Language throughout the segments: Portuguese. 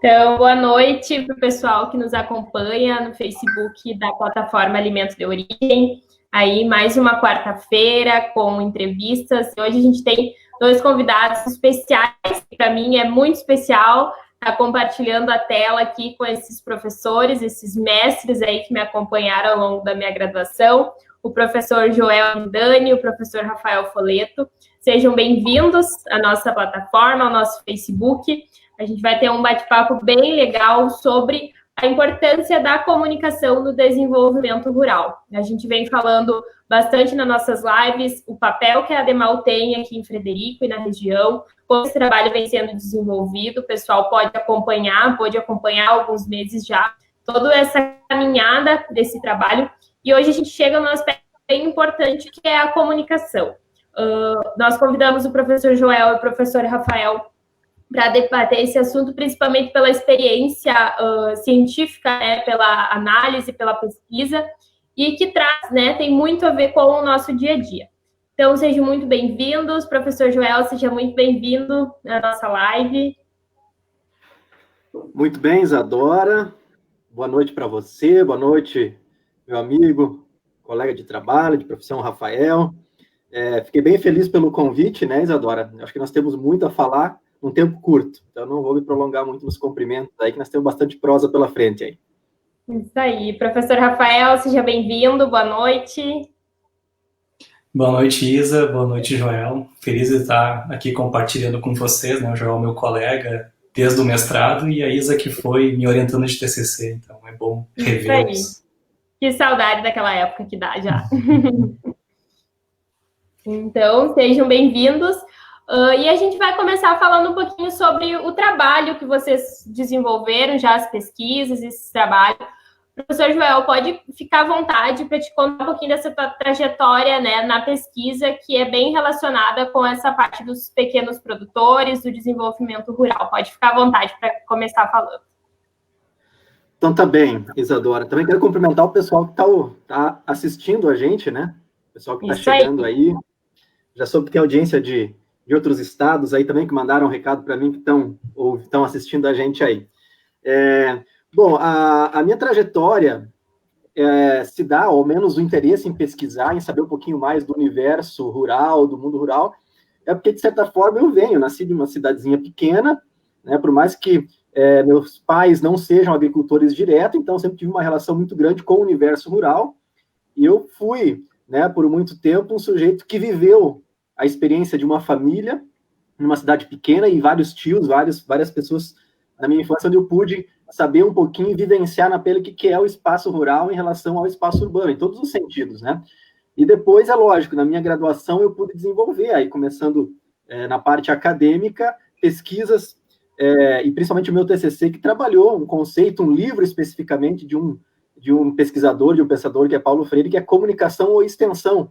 Então, boa noite para o pessoal que nos acompanha no Facebook da plataforma Alimento de Origem. Aí, mais uma quarta-feira com entrevistas. Hoje a gente tem dois convidados especiais, que para mim é muito especial estar compartilhando a tela aqui com esses professores, esses mestres aí que me acompanharam ao longo da minha graduação, o professor Joel Dani e o professor Rafael Foleto. Sejam bem-vindos à nossa plataforma, ao nosso Facebook. A gente vai ter um bate-papo bem legal sobre a importância da comunicação no desenvolvimento rural. A gente vem falando bastante nas nossas lives o papel que a ADEMAL tem aqui em Frederico e na região, como esse trabalho vem sendo desenvolvido, o pessoal pode acompanhar alguns meses já, toda essa caminhada desse trabalho. E hoje a gente chega num aspecto bem importante, que é a comunicação. Nós convidamos o professor Joel e o professor Rafael para debater esse assunto, principalmente pela experiência científica, né, pela análise, pela pesquisa, e que traz, né, tem muito a ver com o nosso dia a dia. Então, sejam muito bem-vindos. Professor Joel, seja muito bem-vindo na nossa live. Muito bem, Isadora. Boa noite para você, boa noite, meu amigo, colega de trabalho, de profissão, Rafael. Fiquei bem feliz pelo convite, né, Isadora? Acho que nós temos muito a falar num tempo curto, então não vou me prolongar muito nos cumprimentos aí, que nós temos bastante prosa pela frente aí. Isso aí. Professor Rafael, seja bem-vindo, boa noite. Boa noite, Isa, boa noite, Joel. Feliz de estar aqui compartilhando com vocês, né? O Joel é meu colega desde o mestrado e a Isa que foi me orientando de TCC, então é bom revê-los. Que saudade daquela época que dá já. Então, sejam bem-vindos. E a gente vai começar falando um pouquinho sobre o trabalho que vocês desenvolveram, já as pesquisas, esse trabalho. Professor Joel, pode ficar à vontade para te contar um pouquinho dessa trajetória, né, na pesquisa, que é bem relacionada com essa parte dos pequenos produtores, do desenvolvimento rural. Pode ficar à vontade para começar falando. Então tá bem, Isadora. Também quero cumprimentar o pessoal que tá assistindo a gente, né? O pessoal que está chegando aí. Já soube que tem audiência de outros estados aí também, que mandaram um recado para mim, que estão assistindo a gente aí. Bom, a minha trajetória se dá, ao menos o interesse em pesquisar, em saber um pouquinho mais do universo rural, do mundo rural, é porque, de certa forma, nasci de uma cidadezinha pequena, né, por mais que meus pais não sejam agricultores direto, então sempre tive uma relação muito grande com o universo rural, e eu fui, né, por muito tempo, um sujeito que viveu a experiência de uma família, numa cidade pequena, e vários tios, várias pessoas na minha infância, onde eu pude saber um pouquinho e vivenciar na pele o que é o espaço rural em relação ao espaço urbano, em todos os sentidos, né? E depois, é lógico, na minha graduação eu pude desenvolver, aí começando na parte acadêmica, pesquisas, e principalmente o meu TCC, que trabalhou um conceito, um livro especificamente de um pesquisador, de um pensador, que é Paulo Freire, que é comunicação ou extensão.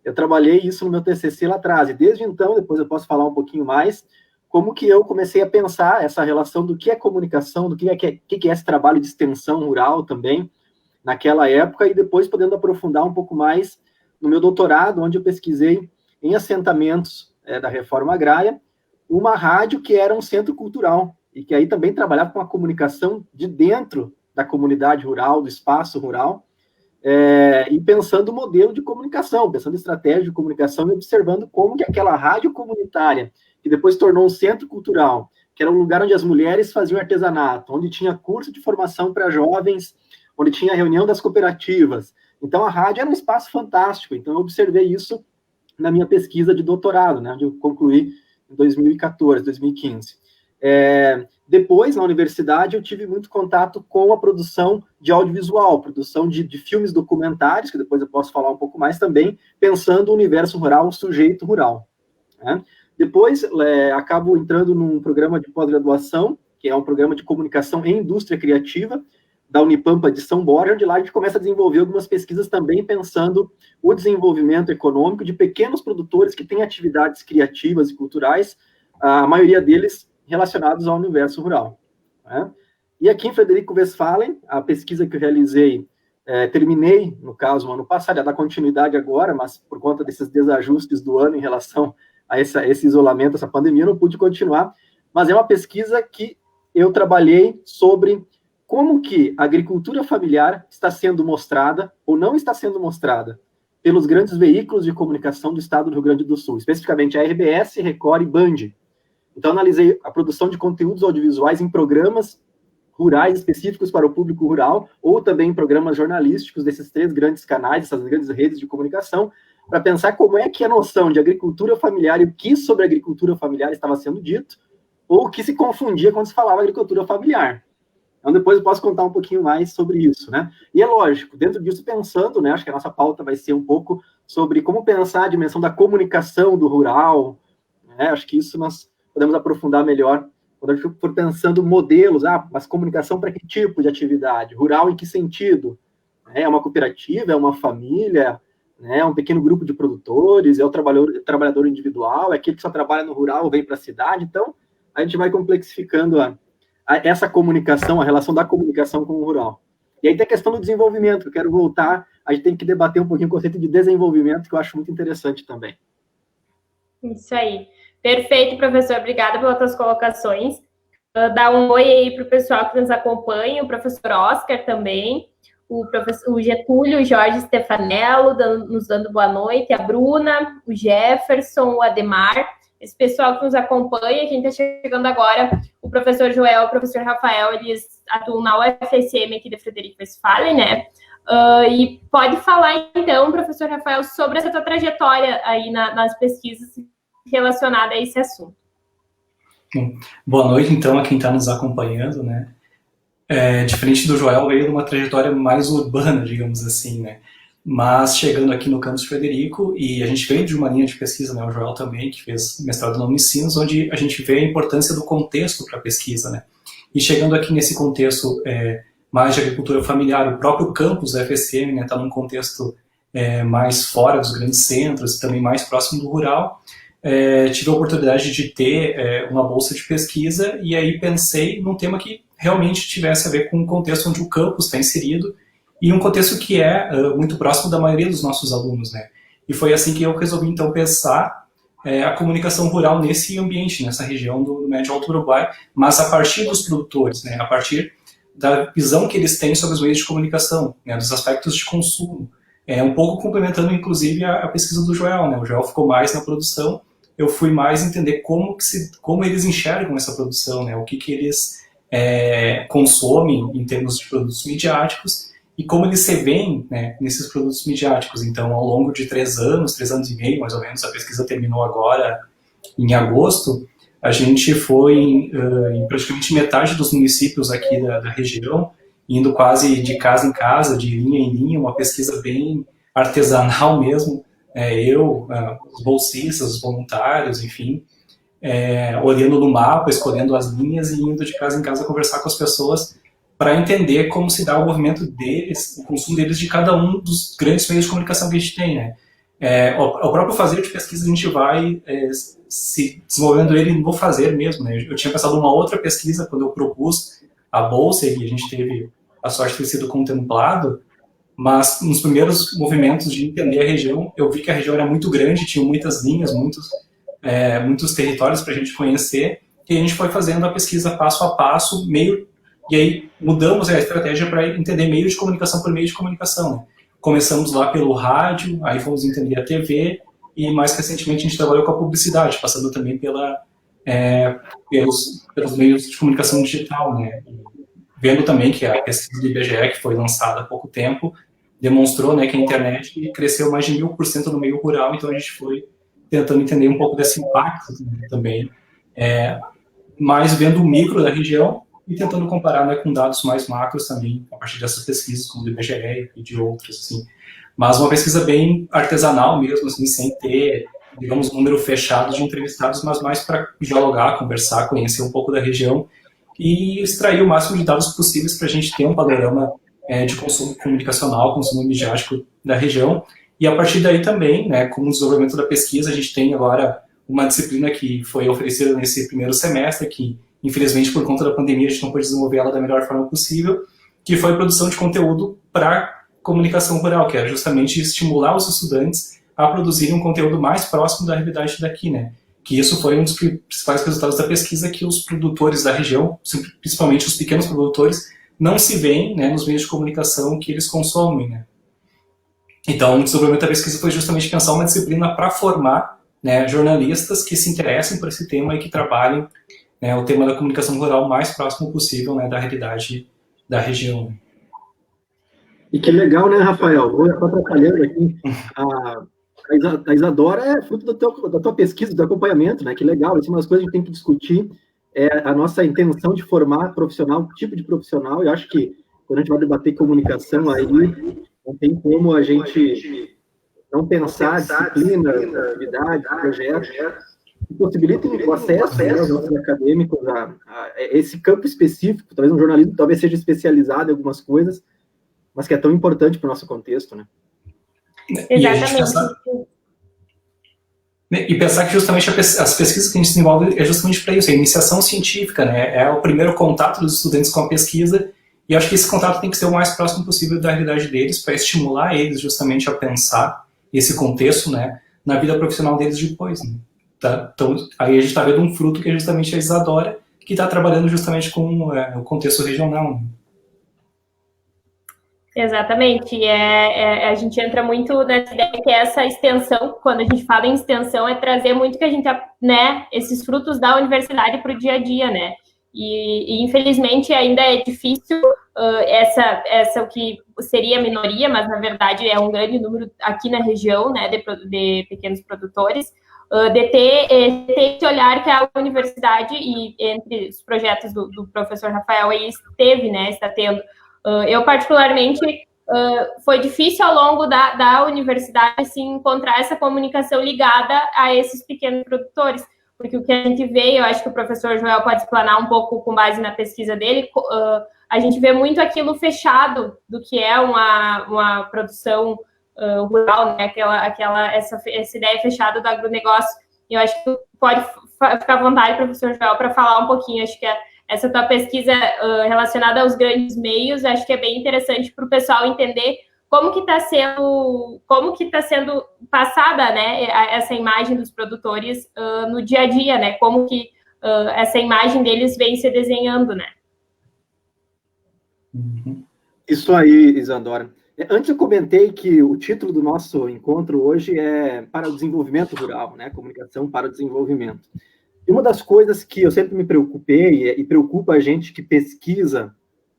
Eu trabalhei isso no meu TCC lá atrás, e desde então, depois eu posso falar um pouquinho mais, como que eu comecei a pensar essa relação do que é comunicação, do que é esse trabalho de extensão rural também, naquela época, e depois podendo aprofundar um pouco mais no meu doutorado, onde eu pesquisei em assentamentos da reforma agrária, uma rádio que era um centro cultural, e que aí também trabalhava com a comunicação de dentro da comunidade rural, do espaço rural, e pensando o modelo de comunicação, pensando em estratégia de comunicação e observando como que aquela rádio comunitária, que depois tornou um centro cultural, que era um lugar onde as mulheres faziam artesanato, onde tinha curso de formação para jovens, onde tinha reunião das cooperativas. Então, a rádio era um espaço fantástico. Então, eu observei isso na minha pesquisa de doutorado, né, onde eu concluí em 2014, 2015. Depois, na universidade, eu tive muito contato com a produção de audiovisual, produção de filmes documentários, que depois eu posso falar um pouco mais também, pensando o universo rural, o sujeito rural, né? Depois, acabo entrando num programa de pós-graduação, que é um programa de comunicação em indústria criativa, da Unipampa de São Borja, onde lá a gente começa a desenvolver algumas pesquisas também pensando o desenvolvimento econômico de pequenos produtores que têm atividades criativas e culturais, a maioria deles relacionados ao universo rural, né? E aqui em Frederico Westphalen, a pesquisa que eu realizei, terminei, no caso, no ano passado, ia dar continuidade agora, mas por conta desses desajustes do ano em relação a esse isolamento, essa pandemia, eu não pude continuar, mas é uma pesquisa que eu trabalhei sobre como que a agricultura familiar está sendo mostrada ou não está sendo mostrada pelos grandes veículos de comunicação do estado do Rio Grande do Sul, especificamente a RBS, Record e Band. Então, analisei a produção de conteúdos audiovisuais em programas rurais específicos para o público rural, ou também em programas jornalísticos desses 3 grandes canais, essas grandes redes de comunicação, para pensar como é que a noção de agricultura familiar e o que sobre agricultura familiar estava sendo dito, ou o que se confundia quando se falava agricultura familiar. Então, depois eu posso contar um pouquinho mais sobre isso, né? E é lógico, dentro disso, pensando, né, acho que a nossa pauta vai ser um pouco sobre como pensar a dimensão da comunicação do rural, né? Acho que isso nós podemos aprofundar melhor quando a gente for pensando modelos, mas comunicação para que tipo de atividade? Rural em que sentido? É uma cooperativa, é uma família, né? É um pequeno grupo de produtores, é o trabalhador individual, é aquele que só trabalha no rural ou vem para a cidade. Então, a gente vai complexificando essa comunicação, a relação da comunicação com o rural. E aí tem a questão do desenvolvimento, que eu quero voltar, a gente tem que debater um pouquinho o conceito de desenvolvimento, que eu acho muito interessante também. Isso aí. Perfeito, professor. Obrigada pelas suas colocações. Dar um oi aí para o pessoal que nos acompanha, o professor Oscar também, o Getúlio, o Jorge Stefanello, nos dando boa noite, a Bruna, o Jefferson, o Ademar, esse pessoal que nos acompanha. Quem está chegando agora, o professor Joel, o professor Rafael, eles atuam na UFSM aqui de Frederico Westphalen, né? E pode falar, então, professor Rafael, sobre essa tua trajetória aí nas pesquisas relacionadas a esse assunto. Boa noite, então, a quem está nos acompanhando, né? Diferente do Joel, veio de uma trajetória mais urbana, digamos assim, né? Mas chegando aqui no campus Frederico, e a gente veio de uma linha de pesquisa, né? O Joel também, que fez mestrado na Unicinos, onde a gente vê a importância do contexto para a pesquisa, né? E chegando aqui nesse contexto mais de agricultura familiar, o próprio campus da FSM, né, está num contexto mais fora dos grandes centros, também mais próximo do rural. Tive a oportunidade de ter uma bolsa de pesquisa, e aí pensei num tema que realmente tivesse a ver com o contexto onde o campus está inserido, e um contexto que é muito próximo da maioria dos nossos alunos, né? E foi assim que eu resolvi, então, pensar a comunicação rural nesse ambiente, nessa região do Médio Alto Uruguai, mas a partir dos produtores, né? A partir da visão que eles têm sobre os meios de comunicação, né? Dos aspectos de consumo. Um pouco complementando, inclusive, a pesquisa do Joel, né? O Joel ficou mais na produção, eu fui mais entender como eles enxergam essa produção, né? O que eles consomem em termos de produtos midiáticos, e como eles se veem, né, nesses produtos midiáticos. Então, ao longo de 3 anos e meio, mais ou menos, a pesquisa terminou agora em agosto, a gente foi em praticamente metade dos municípios aqui da região, indo quase de casa em casa, de linha em linha, uma pesquisa bem artesanal mesmo. Os bolsistas, os voluntários, enfim, olhando no mapa, escolhendo as linhas e indo de casa em casa conversar com as pessoas para entender como se dá o movimento deles, o consumo deles de cada um dos grandes meios de comunicação que a gente tem, né? O próprio fazer de pesquisa a gente vai se desenvolvendo ele no fazer mesmo, né? Eu tinha pensado numa outra pesquisa quando eu propus a bolsa, e a gente teve a sorte de ter sido contemplado, mas nos primeiros movimentos de entender a região, eu vi que a região era muito grande, tinha muitas linhas, muitos territórios para a gente conhecer, e a gente foi fazendo a pesquisa passo a passo, e aí mudamos a estratégia para entender meio de comunicação por meio de comunicação, né? Começamos lá pelo rádio, aí fomos entender a TV, e mais recentemente a gente trabalhou com a publicidade, passando também pelos meios de comunicação digital, né? Vendo também que a pesquisa do IBGE, que foi lançada há pouco tempo, demonstrou, né, que a internet cresceu mais de 1000% no meio rural, então a gente foi tentando entender um pouco desse impacto também, mais vendo o micro da região e tentando comparar, né, com dados mais macros também, a partir dessas pesquisas, como do IBGE e de outros, assim. Mas uma pesquisa bem artesanal mesmo, assim, sem ter, digamos, um número fechado de entrevistados, mas mais para dialogar, conversar, conhecer um pouco da região e extrair o máximo de dados possíveis para a gente ter um panorama de consumo comunicacional, consumo midiático da região. E a partir daí também, né, com o desenvolvimento da pesquisa, a gente tem agora uma disciplina que foi oferecida nesse primeiro semestre, que infelizmente por conta da pandemia a gente não pôde desenvolver ela da melhor forma possível, que foi a produção de conteúdo para comunicação rural, que era justamente estimular os estudantes a produzirem um conteúdo mais próximo da realidade daqui, né? que isso foi um dos principais resultados da pesquisa, que os produtores da região, principalmente os pequenos produtores, não se veem, né, nos meios de comunicação que eles consomem, né. Então, o desenvolvimento da pesquisa foi justamente pensar uma disciplina para formar, né, jornalistas que se interessem por esse tema e que trabalhem, né, o tema da comunicação rural o mais próximo possível, né, da realidade da região. E que legal, né, Rafael? Vou estar atrapalhando aqui. A Isadora é fruto da tua pesquisa, do acompanhamento, né? Que legal. Isso é uma das coisas que a gente tem que discutir. É a nossa intenção de formar profissional, tipo de profissional. Eu acho que quando a gente vai debater comunicação, aí não tem como a gente não pensar disciplina, atividade, projetos que possibilitem o acesso, né, aos nossos acadêmicos a esse campo específico. Talvez um jornalismo talvez seja especializado em algumas coisas, mas que é tão importante para o nosso contexto, né? Exatamente. E pensar que justamente as pesquisas que a gente desenvolve é justamente para isso, a iniciação científica, né? É o primeiro contato dos estudantes com a pesquisa, e acho que esse contato tem que ser o mais próximo possível da realidade deles, para estimular eles justamente a pensar esse contexto, né, na vida profissional deles depois, né? Tá? Então, aí a gente está vendo um fruto que é justamente a Isadora, que está trabalhando justamente com o contexto regional, né? Exatamente, a gente entra muito nessa ideia que essa extensão, quando a gente fala em extensão, é trazer muito que a gente, né, esses frutos da universidade para o dia a dia, né, e infelizmente ainda é difícil essa o que seria a minoria, mas na verdade é um grande número aqui na região, né, de pequenos produtores, de ter esse olhar que a universidade, e entre os projetos do professor Rafael aí está tendo. Eu, particularmente, foi difícil ao longo da universidade assim, encontrar essa comunicação ligada a esses pequenos produtores, porque o que a gente vê, eu acho que o professor Joel pode explanar um pouco com base na pesquisa dele, a gente vê muito aquilo fechado do que é uma produção rural, né? Essa ideia fechada do agronegócio. Eu acho que pode ficar à vontade, professor Joel, para falar um pouquinho, acho que essa tua pesquisa relacionada aos grandes meios, acho que é bem interessante para o pessoal entender como que está sendo passada, né, essa imagem dos produtores no dia a dia, né, como que essa imagem deles vem se desenhando, né. Isso aí, Isadora. Antes eu comentei que o título do nosso encontro hoje é para o desenvolvimento rural, né, comunicação para o desenvolvimento. E uma das coisas que eu sempre me preocupei e preocupa a gente que pesquisa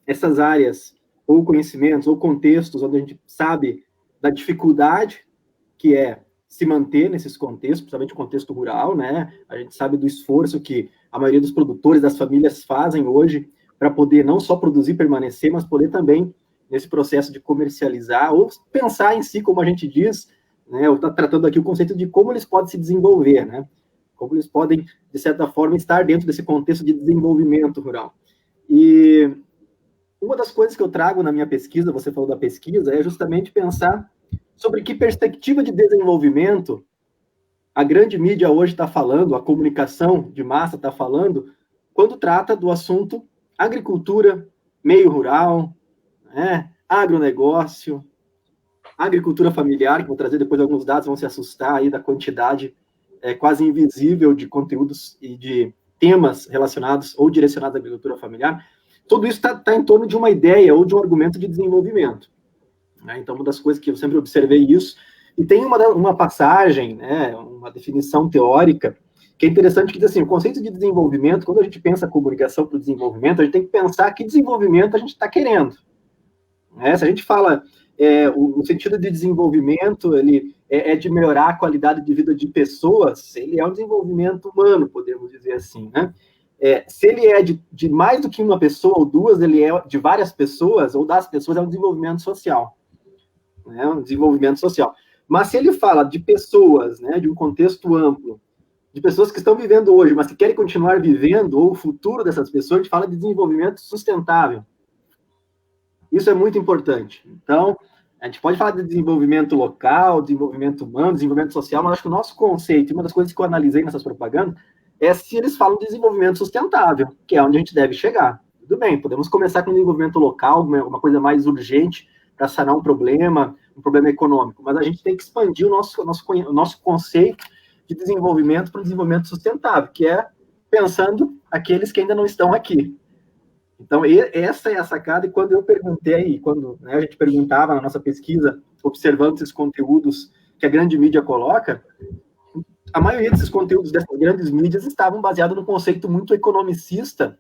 essas áreas, ou conhecimentos, ou contextos, onde a gente sabe da dificuldade que é se manter nesses contextos, principalmente o contexto rural, né? A gente sabe do esforço que a maioria dos produtores, das famílias fazem hoje para poder não só produzir e permanecer, mas poder também, nesse processo de comercializar, ou pensar em si, como a gente diz, né? Eu estou tratando aqui o conceito de como eles podem se desenvolver, né? Como eles podem, de certa forma, estar dentro desse contexto de desenvolvimento rural. E uma das coisas que eu trago na minha pesquisa, você falou da pesquisa, é justamente pensar sobre que perspectiva de desenvolvimento a grande mídia hoje está falando, a comunicação de massa está falando, quando trata do assunto agricultura, meio rural, né, agronegócio, agricultura familiar, que vou trazer depois alguns dados, vão se assustar aí da quantidade quase invisível de conteúdos e de temas relacionados ou direcionados à agricultura familiar. Tudo isso está em torno de uma ideia ou de um argumento de desenvolvimento. Né? Então, uma das coisas que eu sempre observei isso, e tem uma passagem, né, uma definição teórica, que é interessante, que diz assim, o conceito de desenvolvimento, quando a gente pensa a comunicação para o desenvolvimento, a gente tem que pensar que desenvolvimento a gente está querendo. Né? Se a gente fala o sentido de desenvolvimento, ele é de melhorar a qualidade de vida de pessoas, ele é um desenvolvimento humano, podemos dizer assim, né? Se ele é de mais do que uma pessoa ou duas, ele é de várias pessoas, ou das pessoas, é um desenvolvimento social. Né? Um desenvolvimento social. Mas se ele fala de pessoas, né, de um contexto amplo, de pessoas que estão vivendo hoje, mas que querem continuar vivendo, ou o futuro dessas pessoas, a gente fala de desenvolvimento sustentável. Isso é muito importante. Então, a gente pode falar de desenvolvimento local, desenvolvimento humano, desenvolvimento social, mas acho que o nosso conceito, uma das coisas que eu analisei nessas propagandas, é se eles falam de desenvolvimento sustentável, que é onde a gente deve chegar. Tudo bem, podemos começar com desenvolvimento local, uma coisa mais urgente para sanar um problema econômico, mas a gente tem que expandir o nosso conceito de desenvolvimento para um desenvolvimento sustentável, que é pensando aqueles que ainda não estão aqui. Então, essa é a sacada, e quando eu perguntei, quando a gente perguntava na nossa pesquisa, observando esses conteúdos que a grande mídia coloca, a maioria desses conteúdos dessas grandes mídias estavam baseados no conceito muito economicista,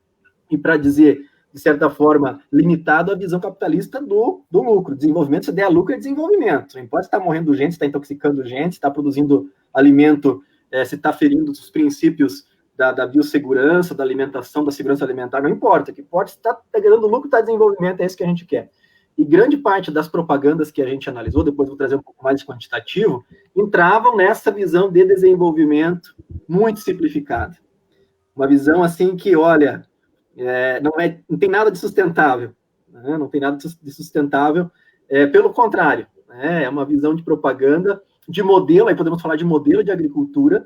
e para dizer, de certa forma, limitado à visão capitalista do lucro. Desenvolvimento, se der lucro, é desenvolvimento. Não importa se está morrendo gente, se está intoxicando gente, se está produzindo alimento, se está ferindo os princípios da biossegurança, da alimentação, da segurança alimentar, não importa. O que importa é se está gerando lucro, está desenvolvimento, é isso que a gente quer. E grande parte das propagandas que a gente analisou, depois vou trazer um pouco mais de quantitativo, entravam nessa visão de desenvolvimento muito simplificada. Uma visão assim que, olha, não tem nada de sustentável, né? Não tem nada de sustentável, pelo contrário, é uma visão de propaganda, de modelo, aí podemos falar de modelo de agricultura,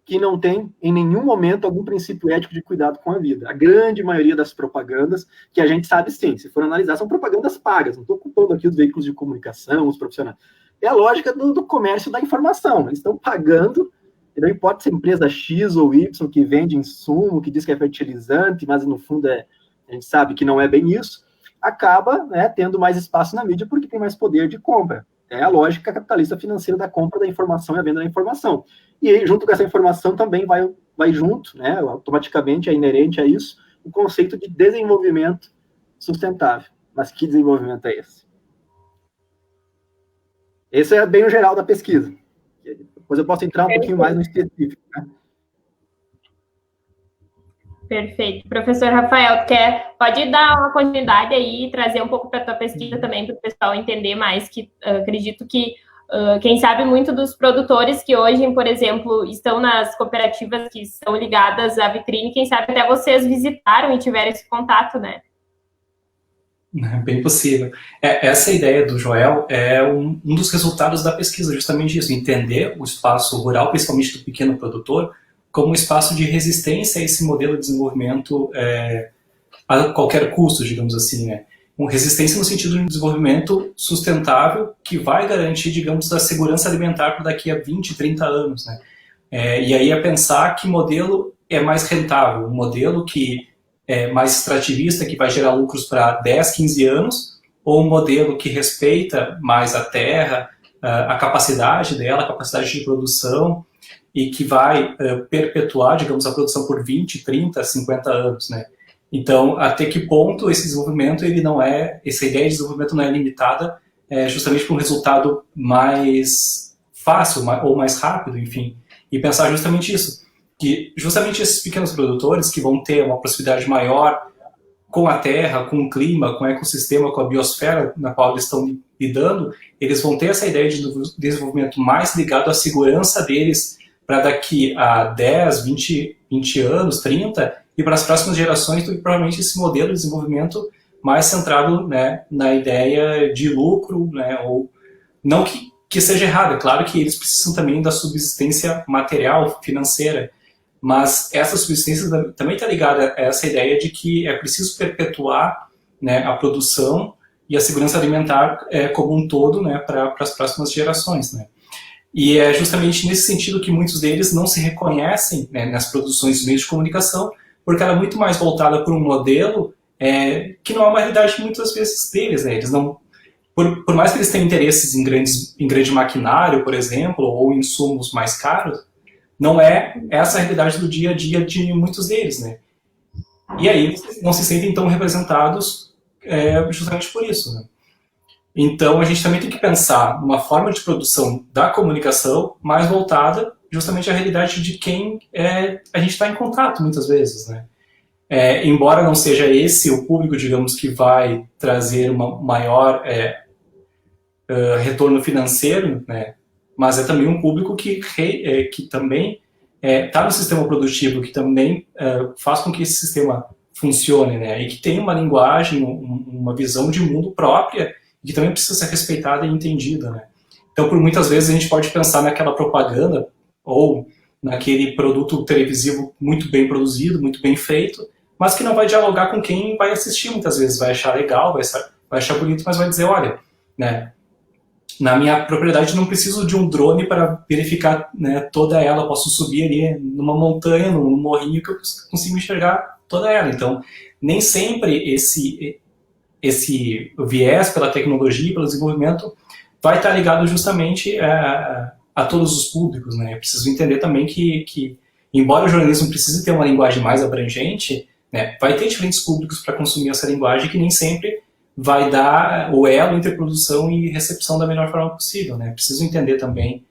que não tem, em nenhum momento, algum princípio ético de cuidado com a vida. A grande maioria das propagandas, que a gente sabe sim, se for analisar, são propagandas pagas, não estou culpando aqui os veículos de comunicação, os profissionais. É a lógica do comércio da informação, eles estão pagando, e não importa se é empresa X ou Y que vende insumo, que diz que é fertilizante, mas no fundo a gente sabe que não é bem isso, acaba, né, tendo mais espaço na mídia porque tem mais poder de compra. É a lógica capitalista financeira da compra da informação e a venda da informação. E aí, junto com essa informação também vai junto, né, automaticamente é inerente a isso, o conceito de desenvolvimento sustentável. Mas que desenvolvimento é esse? Esse é bem o geral da pesquisa. Depois eu posso entrar um pouquinho mais no específico, né? Perfeito. Professor Rafael, pode dar uma continuidade aí e trazer um pouco para a tua pesquisa também, para o pessoal entender mais, que acredito que quem sabe muito dos produtores que hoje, por exemplo, estão nas cooperativas que são ligadas à vitrine, quem sabe até vocês visitaram e tiveram esse contato, né? É bem possível. Essa ideia do Joel é um dos resultados da pesquisa, justamente isso, entender o espaço rural, principalmente do pequeno produtor, como um espaço de resistência a esse modelo de desenvolvimento a qualquer custo, digamos assim, né? Uma resistência no sentido de um desenvolvimento sustentável que vai garantir, digamos, a segurança alimentar por daqui a 20, 30 anos, né? E aí é pensar que modelo é mais rentável, um modelo que é mais extrativista, que vai gerar lucros para 10, 15 anos, ou um modelo que respeita mais a terra, a capacidade dela, a capacidade de produção, e que vai perpetuar, digamos, a produção por 20, 30, 50 anos, né? Então, até que ponto esse desenvolvimento, essa ideia de desenvolvimento não é limitada justamente para um resultado mais fácil ou mais rápido, enfim, e pensar justamente isso, que justamente esses pequenos produtores que vão ter uma proximidade maior com a terra, com o clima, com o ecossistema, com a biosfera na qual eles estão lidando, eles vão ter essa ideia de desenvolvimento mais ligado à segurança deles para daqui a 10, 20 anos, 30, e para as próximas gerações, do que provavelmente esse modelo de desenvolvimento mais centrado, né, na ideia de lucro, né, ou não que seja errado, é claro que eles precisam também da subsistência material, financeira, mas essa subsistência também está ligada a essa ideia de que é preciso perpetuar, né, a produção e a segurança alimentar como um todo, né, para as próximas gerações, né. E é justamente nesse sentido que muitos deles não se reconhecem, né, nas produções dos meios de comunicação, porque ela é muito mais voltada por um modelo que não é uma realidade muitas vezes deles, né. Eles não, por mais que eles tenham interesses em grande maquinário, por exemplo, ou insumos mais caros, não é essa a realidade do dia a dia de muitos deles, né. E aí eles não se sentem tão representados justamente por isso, né. Então, a gente também tem que pensar numa forma de produção da comunicação mais voltada justamente à realidade de quem a gente está em contato, muitas vezes, né? Embora não seja esse o público, digamos, que vai trazer uma maior retorno financeiro, né? Mas é também um público que também está no sistema produtivo, que também faz com que esse sistema funcione, né? E que tem uma linguagem, uma visão de mundo própria, que também precisa ser respeitada e entendida, né? Então, por muitas vezes, a gente pode pensar naquela propaganda ou naquele produto televisivo muito bem produzido, muito bem feito, mas que não vai dialogar com quem vai assistir muitas vezes. Vai achar legal, vai achar bonito, mas vai dizer, olha, né, Na minha propriedade não preciso de um drone para verificar, né, toda ela. Eu posso subir ali numa montanha, num morrinho, que eu consigo enxergar toda ela. Então, nem sempre esse viés pela tecnologia, pelo desenvolvimento, vai estar ligado justamente a todos os públicos, né? Eu preciso entender também que, embora o jornalismo precise ter uma linguagem mais abrangente, né, vai ter diferentes públicos para consumir essa linguagem que nem sempre vai dar o elo entre produção e recepção da melhor forma possível, né? Preciso entender também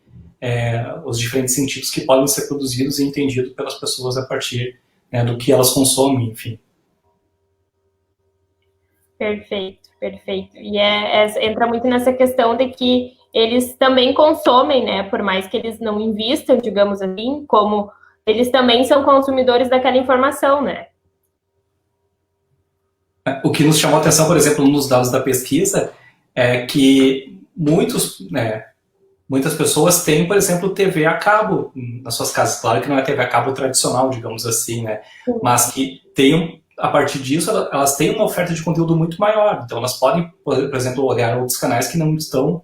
os diferentes sentidos que podem ser produzidos e entendidos pelas pessoas a partir, né, do que elas consomem, enfim. Perfeito, perfeito. E entra muito nessa questão de que eles também consomem, né? Por mais que eles não invistam, digamos assim, como eles também são consumidores daquela informação, né? O que nos chamou a atenção, por exemplo, nos dados da pesquisa, é que muitas pessoas têm, por exemplo, TV a cabo nas suas casas. Claro que não é TV a cabo tradicional, digamos assim, né? Sim. Mas que tem, a partir disso, elas têm uma oferta de conteúdo muito maior. Então, elas podem, por exemplo, olhar outros canais que não estão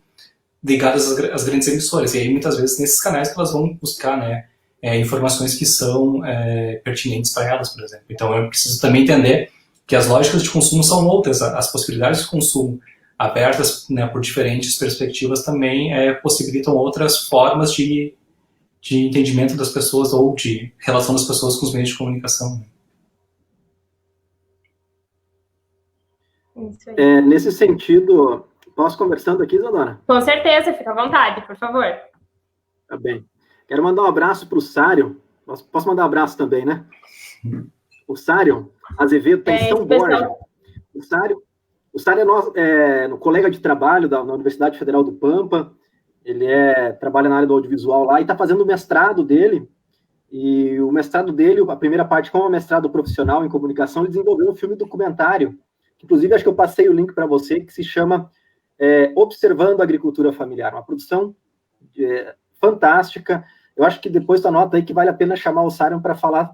ligados às grandes emissoras. E aí, muitas vezes, nesses canais que elas vão buscar, né, informações que são pertinentes para elas, por exemplo. Então, eu preciso também entender que as lógicas de consumo são outras, as possibilidades de consumo abertas, né, por diferentes perspectivas também possibilitam outras formas de entendimento das pessoas ou de relação das pessoas com os meios de comunicação. Nesse sentido, posso conversando aqui, Isadora? Com certeza, fica à vontade, por favor. Tá bem. Quero mandar um abraço para o Sário. Posso mandar um abraço também, né? O Sário Azevedo está em São Borja. O Sário é no colega de trabalho na Universidade Federal do Pampa. Ele trabalha na área do audiovisual lá e está fazendo o mestrado dele. E o mestrado dele, a primeira parte, como mestrado profissional em comunicação, ele desenvolveu um filme documentário. Inclusive, acho que eu passei o link para você, que se chama Observando a Agricultura Familiar. Uma produção fantástica. Eu acho que depois tu anota aí que vale a pena chamar o Sário para falar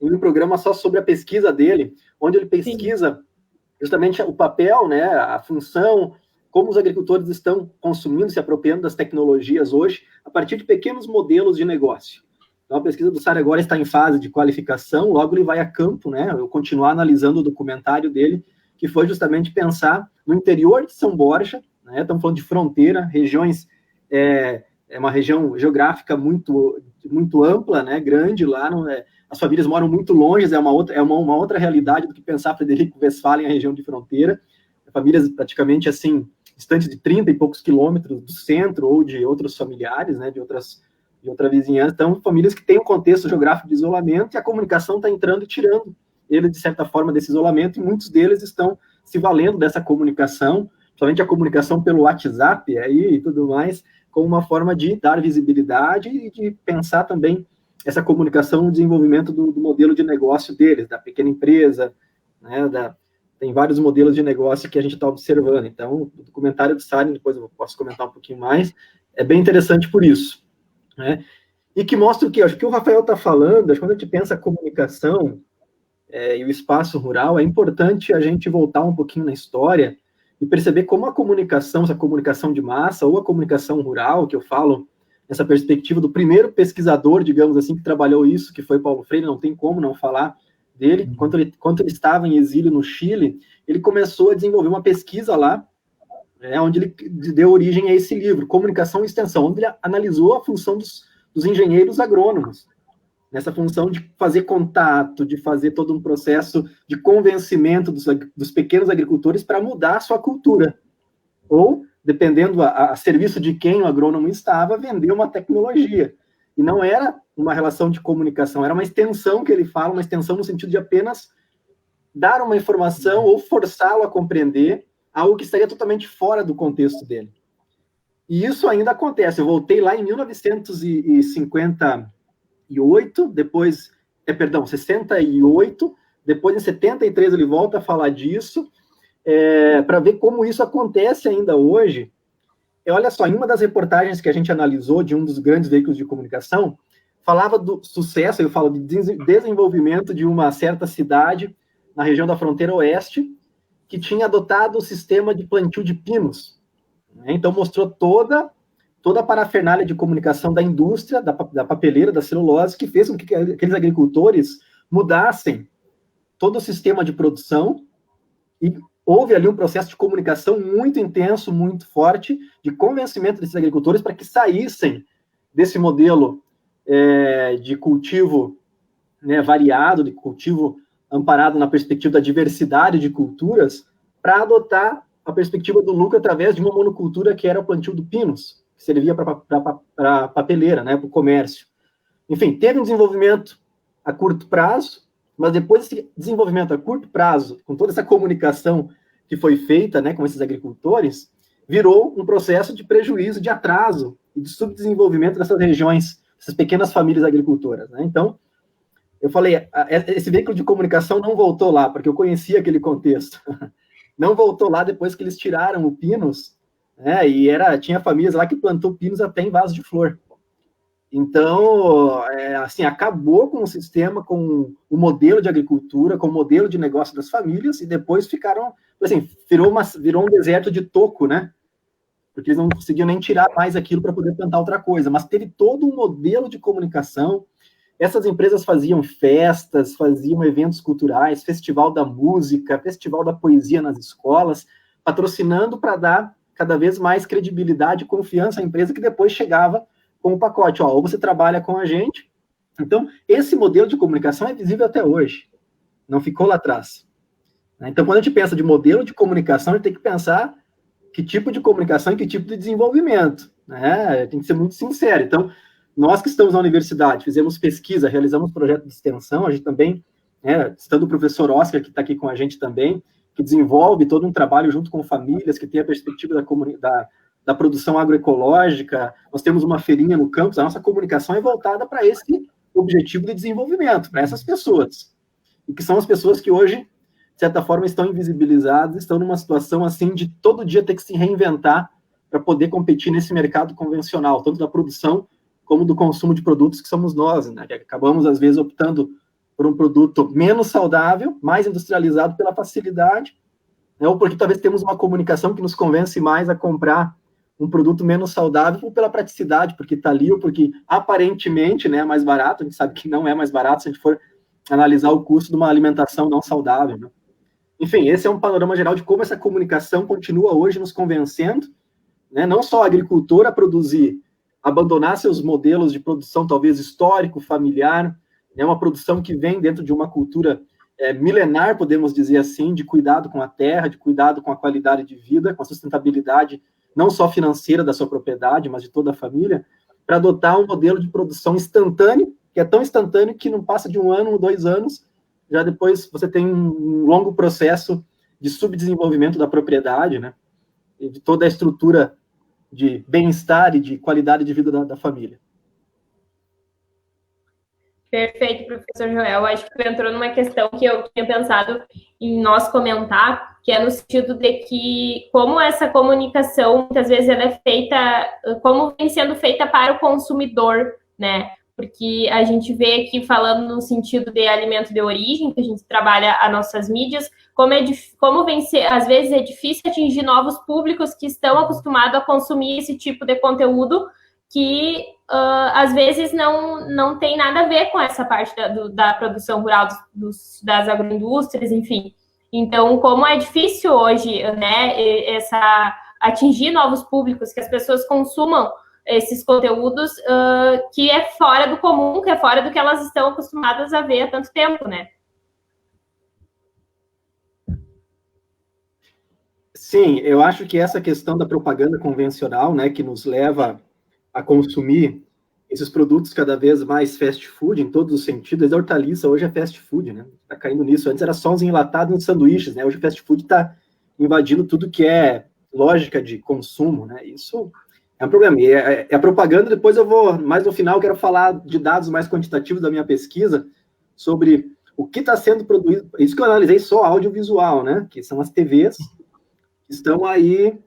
em um programa só sobre a pesquisa dele, onde ele pesquisa Sim. justamente o papel, né, a função, como os agricultores estão consumindo, se apropriando das tecnologias hoje, a partir de pequenos modelos de negócio. Então, a pesquisa do Sário agora está em fase de qualificação, logo ele vai a campo, né, eu continuar analisando o documentário dele, que foi justamente pensar no interior de São Borja, né, estamos falando de fronteira, regiões, é uma região geográfica muito, muito ampla, né, grande lá, as famílias moram muito longe, é uma outra realidade do que pensar Frederico Westphalen, a região de fronteira. Famílias praticamente assim, distantes de 30 e poucos quilômetros do centro ou de outros familiares, né, de outra vizinhança. Então, famílias que têm um contexto geográfico de isolamento e a comunicação está entrando e tirando eles, de certa forma, desse isolamento, e muitos deles estão se valendo dessa comunicação, principalmente a comunicação pelo WhatsApp aí, e tudo mais, como uma forma de dar visibilidade e de pensar também essa comunicação no desenvolvimento do modelo de negócio deles, da pequena empresa, né, tem vários modelos de negócio que a gente está observando. Então, o documentário do Sário, depois eu posso comentar um pouquinho mais, é bem interessante por isso, né? E que mostra o quê? Acho que o Rafael está falando, quando a gente pensa a comunicação e o espaço rural, é importante a gente voltar um pouquinho na história e perceber como a comunicação, essa comunicação de massa ou a comunicação rural, que eu falo essa perspectiva do primeiro pesquisador, digamos assim, que trabalhou isso, que foi Paulo Freire, não tem como não falar dele. Enquanto ele estava em exílio no Chile, ele começou a desenvolver uma pesquisa lá, onde ele deu origem a esse livro, Comunicação e Extensão, onde ele analisou a função dos engenheiros agrônomos, nessa função de fazer contato, de fazer todo um processo de convencimento dos pequenos agricultores para mudar a sua cultura, ou dependendo a serviço de quem o agrônomo estava, vender uma tecnologia. E não era uma relação de comunicação, era uma extensão que ele fala, uma extensão no sentido de apenas dar uma informação ou forçá-lo a compreender algo que estaria totalmente fora do contexto dele. E isso ainda acontece. Eu voltei lá em 1958, depois, 68, depois em 73 ele volta a falar disso, para ver como isso acontece ainda hoje. Olha só, em uma das reportagens que a gente analisou de um dos grandes veículos de comunicação, falava do sucesso, eu falo de desenvolvimento de uma certa cidade na região da fronteira oeste, que tinha adotado o sistema de plantio de pinos. Então, mostrou toda a parafernália de comunicação da indústria, da papeleira, da celulose, que fez com que aqueles agricultores mudassem todo o sistema de produção, e houve ali um processo de comunicação muito intenso, muito forte, de convencimento desses agricultores para que saíssem desse modelo de cultivo, né, variado, de cultivo amparado na perspectiva da diversidade de culturas, para adotar a perspectiva do lucro através de uma monocultura que era o plantio do pinus, que servia para papeleira, né, para o comércio. Enfim, teve um desenvolvimento a curto prazo, mas depois desse desenvolvimento a curto prazo, com toda essa comunicação que foi feita, né, com esses agricultores, virou um processo de prejuízo, de atraso e de subdesenvolvimento dessas regiões, essas pequenas famílias agricultoras, né? Então, eu falei, esse veículo de comunicação não voltou lá, porque eu conhecia aquele contexto. Não voltou lá depois que eles tiraram o pinus, né, e tinha famílias lá que plantou pinos até em vaso de flor. Então, assim, acabou com o sistema, com o modelo de agricultura, com o modelo de negócio das famílias, e depois ficaram, assim, virou um deserto de toco, né? Porque eles não conseguiam nem tirar mais aquilo para poder plantar outra coisa. Mas teve todo um modelo de comunicação. Essas empresas faziam festas, faziam eventos culturais, festival da música, festival da poesia nas escolas, patrocinando para dar cada vez mais credibilidade e confiança à empresa, que depois chegava com o pacote, ou você trabalha com a gente. Então, esse modelo de comunicação é visível até hoje, não ficou lá atrás. Então, quando a gente pensa de modelo de comunicação, a gente tem que pensar que tipo de comunicação e que tipo de desenvolvimento, né? Tem que ser muito sincero. Então, nós que estamos na universidade, fizemos pesquisa, realizamos projeto de extensão, a gente também, estando o professor Oscar, que está aqui com a gente também, que desenvolve todo um trabalho junto com famílias, que tem a perspectiva da produção agroecológica. Nós temos uma feirinha no campus, a nossa comunicação é voltada para esse objetivo de desenvolvimento, para essas pessoas, e que são as pessoas que hoje, de certa forma, estão invisibilizadas, estão numa situação assim de todo dia ter que se reinventar para poder competir nesse mercado convencional, tanto da produção como do consumo de produtos que somos nós, né? Que acabamos, às vezes, optando por um produto menos saudável, mais industrializado pela facilidade, né? Ou porque talvez temos uma comunicação que nos convence mais a comprar um produto menos saudável, ou pela praticidade, porque está ali, ou porque aparentemente, né, é mais barato. A gente sabe que não é mais barato se a gente for analisar o custo de uma alimentação não saudável, né? Enfim, esse é um panorama geral de como essa comunicação continua hoje nos convencendo, né, não só a agricultor a produzir, abandonar seus modelos de produção, talvez histórico, familiar, né, uma produção que vem dentro de uma cultura milenar, podemos dizer assim, de cuidado com a terra, de cuidado com a qualidade de vida, com a sustentabilidade, não só financeira da sua propriedade, mas de toda a família, para adotar um modelo de produção instantâneo, que é tão instantâneo que não passa de 1 ano ou 2 anos, já depois você tem um longo processo de subdesenvolvimento da propriedade, né, e de toda a estrutura de bem-estar e de qualidade de vida da família. Perfeito, professor Joel. Acho que tu entrou numa questão que eu tinha pensado em nós comentar, que é no sentido de que como essa comunicação, muitas vezes, ela é feita, como vem sendo feita para o consumidor, né? Porque a gente vê aqui falando no sentido de alimento de origem, que a gente trabalha as nossas mídias, como vem ser, às vezes é difícil atingir novos públicos que estão acostumados a consumir esse tipo de conteúdo, que às vezes não tem nada a ver com essa parte da produção rural, das agroindústrias, enfim. Então, como é difícil hoje, né, atingir novos públicos, que as pessoas consumam esses conteúdos que é fora do comum, que é fora do que elas estão acostumadas a ver há tanto tempo, né? Sim, eu acho que essa questão da propaganda convencional, né, que nos leva a consumir esses produtos cada vez mais fast food, em todos os sentidos. A hortaliça hoje é fast food, né? Está caindo nisso. Antes era só uns enlatados nos sanduíches, né? Hoje o fast food está invadindo tudo que é lógica de consumo, né? Isso é um problema. E a propaganda, depois eu vou, mais no final, quero falar de dados mais quantitativos da minha pesquisa sobre o que está sendo produzido. Isso que eu analisei só audiovisual, né? Que são as TVs que estão aí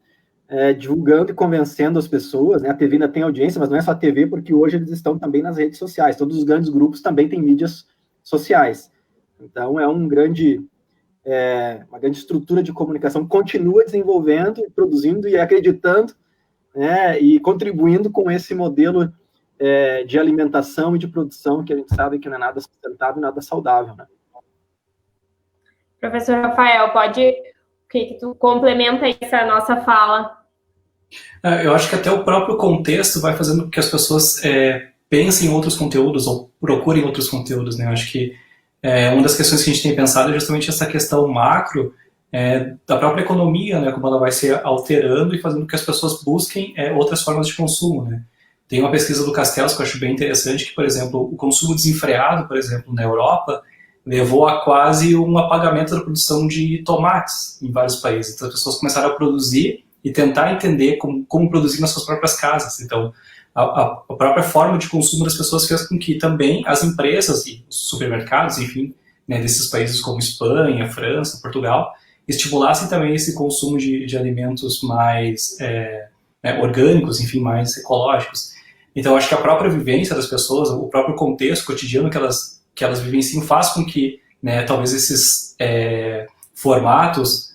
divulgando e convencendo as pessoas, né? A TV ainda tem audiência, mas não é só a TV, porque hoje eles estão também nas redes sociais. Todos os grandes grupos também têm mídias sociais. Então, é uma grande estrutura de comunicação que continua desenvolvendo, produzindo e acreditando né, e contribuindo com esse modelo de alimentação e de produção que a gente sabe que não é nada sustentável, nada saudável, né? Professor Rafael, que tu complementa essa nossa fala? Eu acho que até o próprio contexto vai fazendo com que as pessoas pensem em outros conteúdos ou procurem outros conteúdos, né? Eu acho que uma das questões que a gente tem pensado é justamente essa questão macro da própria economia, né? Como ela vai se alterando e fazendo com que as pessoas busquem outras formas de consumo, né? Tem uma pesquisa do Castells que eu acho bem interessante, que, por exemplo, o consumo desenfreado, por exemplo, na Europa, levou a quase um apagamento da produção de tomates em vários países. Então, as pessoas começaram a produzir e tentar entender como produzir nas suas próprias casas. Então, a própria forma de consumo das pessoas fez com que também as empresas e os supermercados, enfim, né, desses países como Espanha, França, Portugal, estimulassem também esse consumo de alimentos mais orgânicos, enfim, mais ecológicos. Então, acho que a própria vivência das pessoas, o próprio contexto cotidiano que elas vivenciam faz com que, né, talvez esses formatos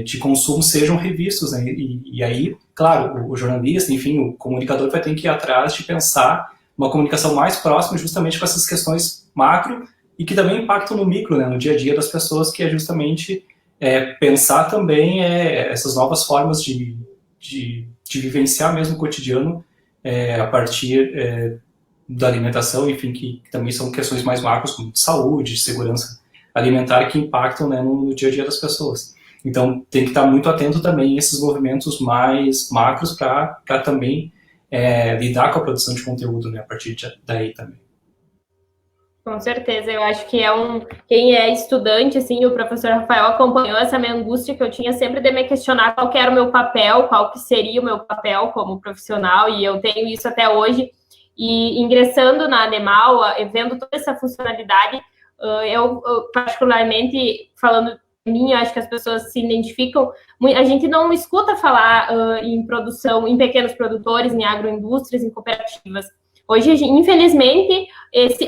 de consumo sejam revistos, né? E aí, claro, o jornalista, enfim, o comunicador vai ter que ir atrás de pensar uma comunicação mais próxima justamente com essas questões macro e que também impactam no micro, né, no dia a dia das pessoas, que é justamente pensar também essas novas formas de vivenciar mesmo o cotidiano a partir da alimentação, enfim, que também são questões mais macros, como de saúde, de segurança alimentar, que impactam, né, no dia a dia das pessoas. Então, tem que estar muito atento também a esses movimentos mais macros para também lidar com a produção de conteúdo, né, a partir daí também. Com certeza, eu acho que quem é estudante, assim, o professor Rafael acompanhou essa minha angústia que eu tinha sempre de me questionar qual que era o meu papel, qual que seria o meu papel como profissional, e eu tenho isso até hoje. E ingressando na Ademal, vendo toda essa funcionalidade, eu particularmente, falando de mim, eu acho que as pessoas se identificam, a gente não escuta falar em produção, em pequenos produtores, em agroindústrias, em cooperativas. Hoje, infelizmente,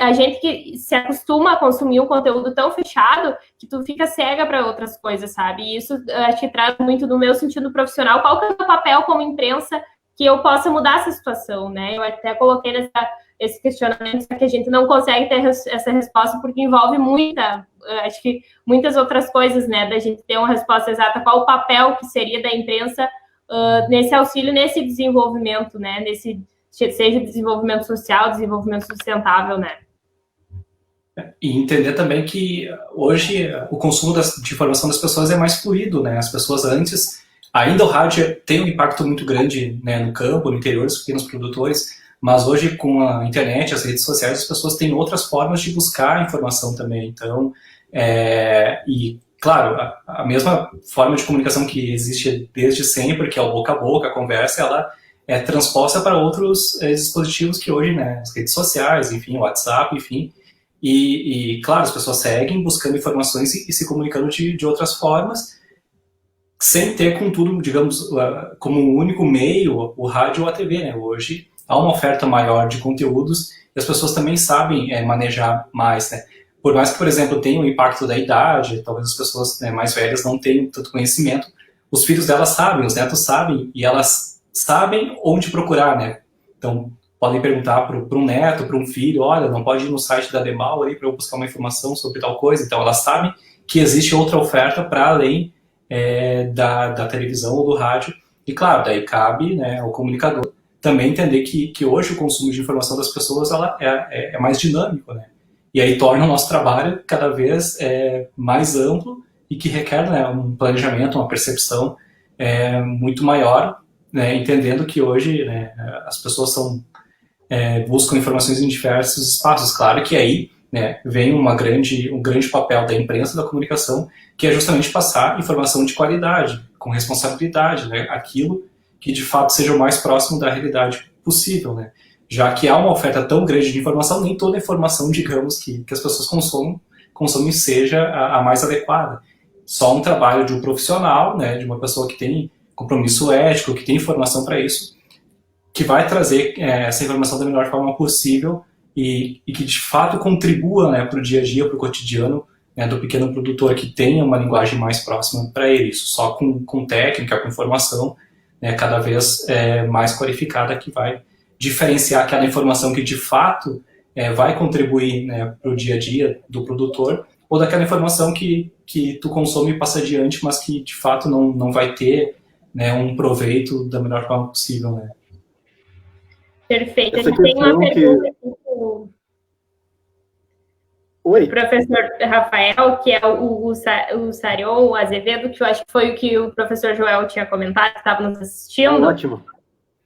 a gente que se acostuma a consumir um conteúdo tão fechado que tu fica cega para outras coisas, sabe? E isso acho que traz muito do meu sentido profissional. Qual que é o meu papel como imprensa que eu possa mudar essa situação, né? Eu até coloquei esse questionamento, que a gente não consegue ter essa resposta porque envolve acho que muitas outras coisas, né? Da gente ter uma resposta exata, qual o papel que seria da imprensa nesse auxílio, nesse desenvolvimento, né? Seja desenvolvimento social, desenvolvimento sustentável, né? E entender também que hoje o consumo de informação das pessoas é mais fluido, né? As pessoas antes, ainda o rádio tem um impacto muito grande, né, no campo, no interior dos pequenos produtores, mas hoje com a internet, as redes sociais, as pessoas têm outras formas de buscar informação também. Então, e claro, a mesma forma de comunicação que existe desde sempre, que é o boca a boca, a conversa, ela é transposta para outros dispositivos que hoje, né, as redes sociais, enfim, o WhatsApp, enfim, e claro, as pessoas seguem buscando informações e se comunicando de outras formas, sem ter, contudo, digamos, como um único meio, o rádio ou a TV, né? Hoje há uma oferta maior de conteúdos e as pessoas também sabem manejar mais, né? Por mais que, por exemplo, tenha o impacto da idade, talvez as pessoas, né, mais velhas não tenham tanto conhecimento, os filhos delas sabem, os netos sabem, e elas sabem onde procurar, né? Então, podem perguntar para um neto, para um filho, olha, não pode ir no site da Ademal ali para eu buscar uma informação sobre tal coisa. Então, elas sabem que existe outra oferta para além da televisão ou do rádio. E, claro, daí cabe, né, ao comunicador também entender que hoje o consumo de informação das pessoas ela é mais dinâmico, né? E aí torna o nosso trabalho cada vez mais amplo e que requer, né, um planejamento, uma percepção muito maior, né, entendendo que hoje, né, as pessoas buscam informações em diversos espaços. Claro que aí, né, vem um grande papel da imprensa, da comunicação, que é justamente passar informação de qualidade, com responsabilidade, né, aquilo que de fato seja o mais próximo da realidade possível, né? Já que há uma oferta tão grande de informação, nem toda informação, digamos, que as pessoas consomem seja a mais adequada. Só um trabalho de um profissional, né, de uma pessoa que tem compromisso ético, que tem informação para isso, que vai trazer essa informação da melhor forma possível e que de fato contribua, né, para o dia a dia, para o cotidiano, né, do pequeno produtor, que tenha uma linguagem mais próxima para ele. Isso só com técnica, com informação, né, cada vez mais qualificada, que vai diferenciar aquela informação que de fato vai contribuir, né, para o dia a dia do produtor, ou daquela informação que tu consome e passa adiante, mas que de fato não vai ter, né, um proveito da melhor forma possível, né? Perfeito. A gente tem uma pergunta aqui do professor Rafael, que é o Sarion, o Azevedo, que eu acho que foi o que o professor Joel tinha comentado, que estava nos assistindo. Ótimo.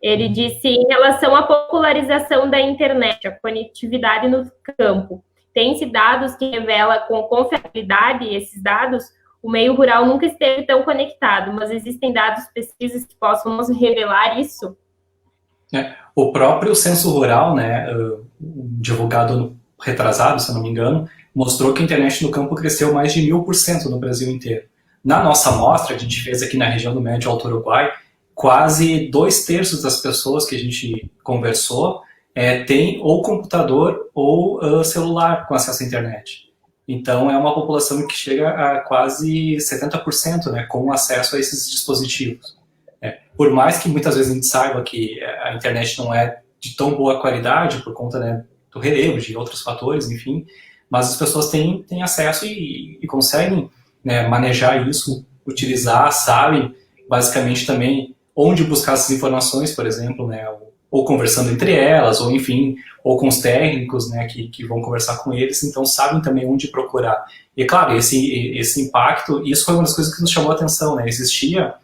Ele disse, em relação à popularização da internet, a conectividade no campo, tem-se dados que revelam com confiabilidade esses dados? O meio rural nunca esteve tão conectado, mas existem dados, pesquisas que possam nos revelar isso? O próprio Censo Rural, né, divulgado ano retrasado, se eu não me engano, mostrou que a internet no campo cresceu mais de 1000% no Brasil inteiro. Na nossa amostra, que a gente fez aqui na região do Médio Alto Uruguai, quase 2/3 das pessoas que a gente conversou tem ou computador ou celular com acesso à internet. Então, é uma população que chega a quase 70%, né, com acesso a esses dispositivos. Por mais que muitas vezes a gente saiba que a internet não é de tão boa qualidade por conta, né, do relevo, de outros fatores, enfim, mas as pessoas têm acesso e conseguem, né, manejar isso, utilizar, sabem basicamente também onde buscar essas informações, por exemplo, né, ou conversando entre elas, ou enfim, ou com os técnicos, né, que vão conversar com eles, então sabem também onde procurar. E claro, esse impacto, isso foi uma das coisas que nos chamou a atenção, né, existia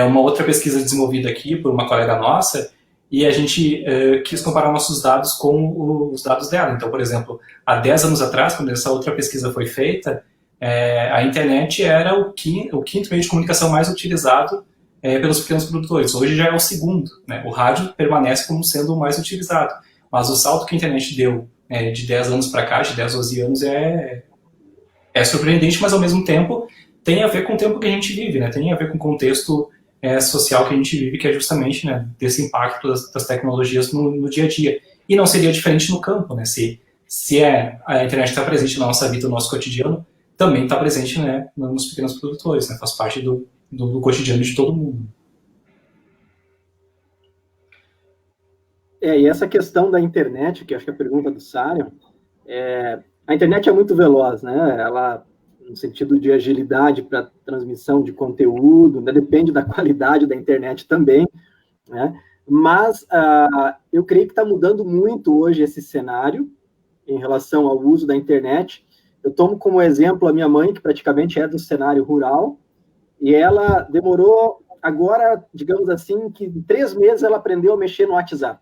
uma outra pesquisa desenvolvida aqui por uma colega nossa, e a gente quis comparar nossos dados com os dados dela. Então, por exemplo, há 10 anos atrás, quando essa outra pesquisa foi feita, a internet era o quinto meio de comunicação mais utilizado pelos pequenos produtores. Hoje já é o segundo, né? O rádio permanece como sendo o mais utilizado. Mas o salto que a internet deu de 10 anos para cá, de 10 a 12 anos, é surpreendente, mas ao mesmo tempo tem a ver com o tempo que a gente vive, né? Tem a ver com o contexto social que a gente vive, que é justamente, né, desse impacto das tecnologias no dia a dia. E não seria diferente no campo, né? Se a internet está presente na nossa vida, no nosso cotidiano, também está presente, né, nos pequenos produtores, né? Faz parte do cotidiano de todo mundo. E essa questão da internet, que acho que é a pergunta do Sário, a internet é muito veloz, né? Ela, no sentido de agilidade para transmissão de conteúdo, né? Depende da qualidade da internet também, né? Mas eu creio que está mudando muito hoje esse cenário em relação ao uso da internet. Eu tomo como exemplo a minha mãe, que praticamente é do cenário rural, e ela demorou, agora, digamos assim, que em 3 meses ela aprendeu a mexer no WhatsApp.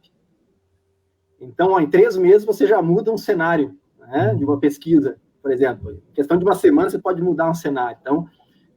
Então, em 3 meses você já muda um cenário, né, de uma pesquisa, por exemplo. Em questão de uma semana você pode mudar um cenário. Então,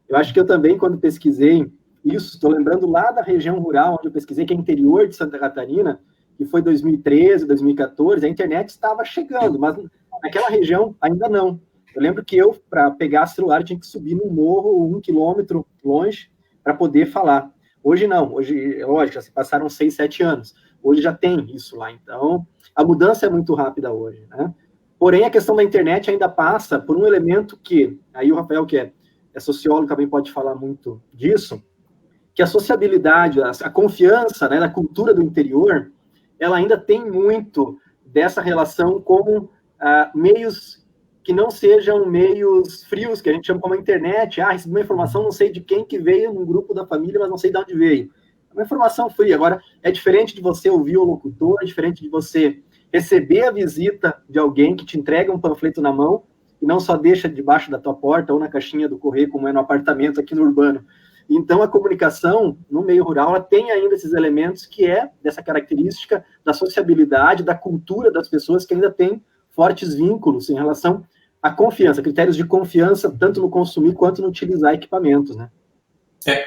eu acho que eu também, quando pesquisei isso, estou lembrando lá da região rural, onde eu pesquisei, que é interior de Santa Catarina, que foi 2013, 2014, a internet estava chegando, mas naquela região ainda não. Eu lembro que eu, para pegar celular, tinha que subir num morro 1 quilômetro longe para poder falar. Hoje não, hoje, lógico, já se passaram 6, 7 anos. Hoje já tem isso lá, então a mudança é muito rápida hoje, né? Porém, a questão da internet ainda passa por um elemento que, aí o Rafael, que é sociólogo, também pode falar muito disso, que a sociabilidade, a confiança, né, da cultura do interior, ela ainda tem muito dessa relação com meios que não sejam meios frios, que a gente chama como a internet. Recebi uma informação, não sei de quem que veio no grupo da família, mas não sei de onde veio. É uma informação fria. Agora, é diferente de você ouvir o locutor, é diferente de você receber a visita de alguém que te entrega um panfleto na mão e não só deixa debaixo da tua porta ou na caixinha do correio, como é no apartamento aqui no urbano. Então, a comunicação no meio rural, ela tem ainda esses elementos que é dessa característica da sociabilidade, da cultura das pessoas que ainda têm fortes vínculos em relação à confiança, critérios de confiança, tanto no consumir quanto no utilizar equipamentos, né?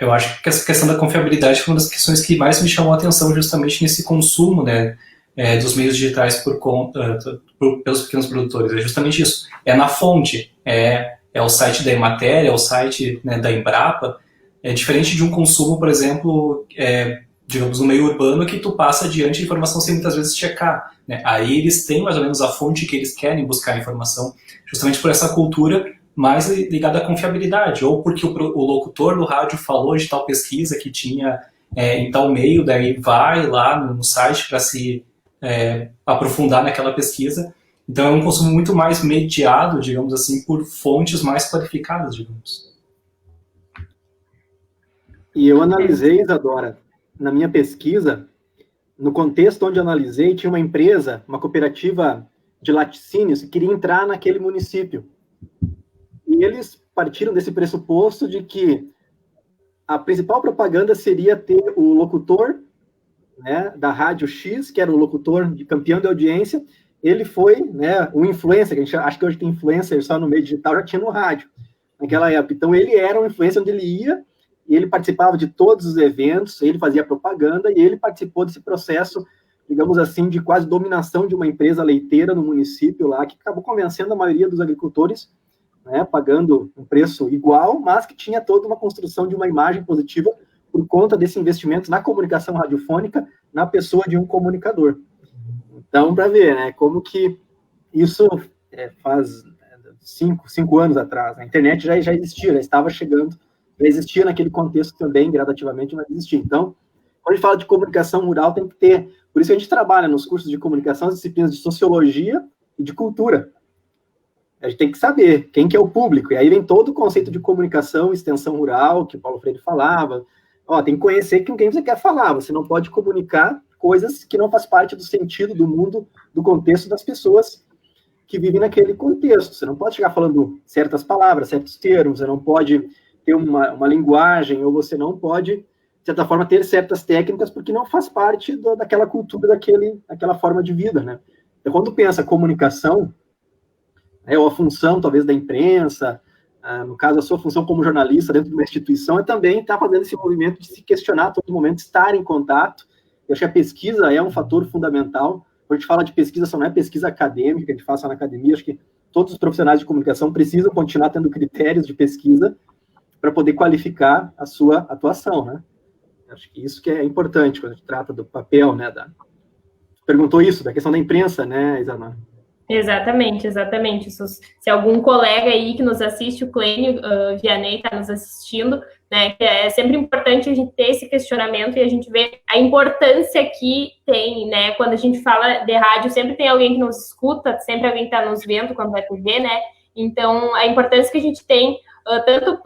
Eu acho que essa questão da confiabilidade foi uma das questões que mais me chamou a atenção justamente nesse consumo, né, dos meios digitais pelos pequenos produtores. É justamente isso. É na fonte. É o site da Emater, é o site, né, da Embrapa. É diferente de um consumo, por exemplo, digamos, no meio urbano, que tu passa adiante a informação sem muitas vezes checar, né? Aí eles têm mais ou menos a fonte que eles querem buscar a informação, justamente por essa cultura mais ligada à confiabilidade, ou porque o locutor do rádio falou de tal pesquisa que tinha em tal meio, daí vai lá no site para se aprofundar naquela pesquisa. Então é um consumo muito mais mediado, digamos assim, por fontes mais qualificadas, digamos. E eu analisei, Isadora, na minha pesquisa, no contexto onde eu analisei, tinha uma empresa, uma cooperativa de laticínios, que queria entrar naquele município. E eles partiram desse pressuposto de que a principal propaganda seria ter o locutor, né, da Rádio X, que era o locutor de campeão de audiência. Ele foi, né, um influencer, que a gente acha que hoje tem influencer só no meio digital, já tinha no rádio, naquela época. Então, ele era um influencer onde ele ia, e ele participava de todos os eventos, ele fazia propaganda, e ele participou desse processo, digamos assim, de quase dominação de uma empresa leiteira no município lá, que acabou convencendo a maioria dos agricultores, né, pagando um preço igual, mas que tinha toda uma construção de uma imagem positiva por conta desse investimento na comunicação radiofônica, na pessoa de um comunicador. Então, para ver, né, como que isso faz 5 anos atrás, a internet já existia, já estava chegando, já existia naquele contexto também, gradativamente, mas existia. Então, quando a gente fala de comunicação rural, tem que ter, por isso que a gente trabalha nos cursos de comunicação, as disciplinas de sociologia e de cultura. A gente tem que saber quem que é o público, e aí vem todo o conceito de comunicação, extensão rural, que o Paulo Freire falava. Tem que conhecer com quem você quer falar, você não pode comunicar coisas que não faz parte do sentido, do mundo, do contexto das pessoas que vivem naquele contexto. Você não pode chegar falando certas palavras, certos termos, você não pode ter uma linguagem, ou você não pode, de certa forma, ter certas técnicas, porque não faz parte daquela cultura, daquela forma de vida, né? Então, quando pensa comunicação, ou a função, talvez, da imprensa, no caso, a sua função como jornalista dentro de uma instituição, é também estar fazendo esse movimento de se questionar a todo momento, estar em contato. Eu acho que a pesquisa é um fator fundamental. Quando a gente fala de pesquisa, só não é pesquisa acadêmica que a gente faça na academia, acho que todos os profissionais de comunicação precisam continuar tendo critérios de pesquisa para poder qualificar a sua atuação, né? Acho que isso que é importante quando a gente trata do papel, né? Perguntou isso, da questão da imprensa, né, Isadora? Exatamente. Se algum colega aí que nos assiste, o Clênio Vianney está nos assistindo, né, que é sempre importante a gente ter esse questionamento e a gente ver a importância que tem, né, quando a gente fala de rádio, sempre tem alguém que nos escuta, sempre alguém que está nos vendo quando vai TV, né, então a importância que a gente tem, tanto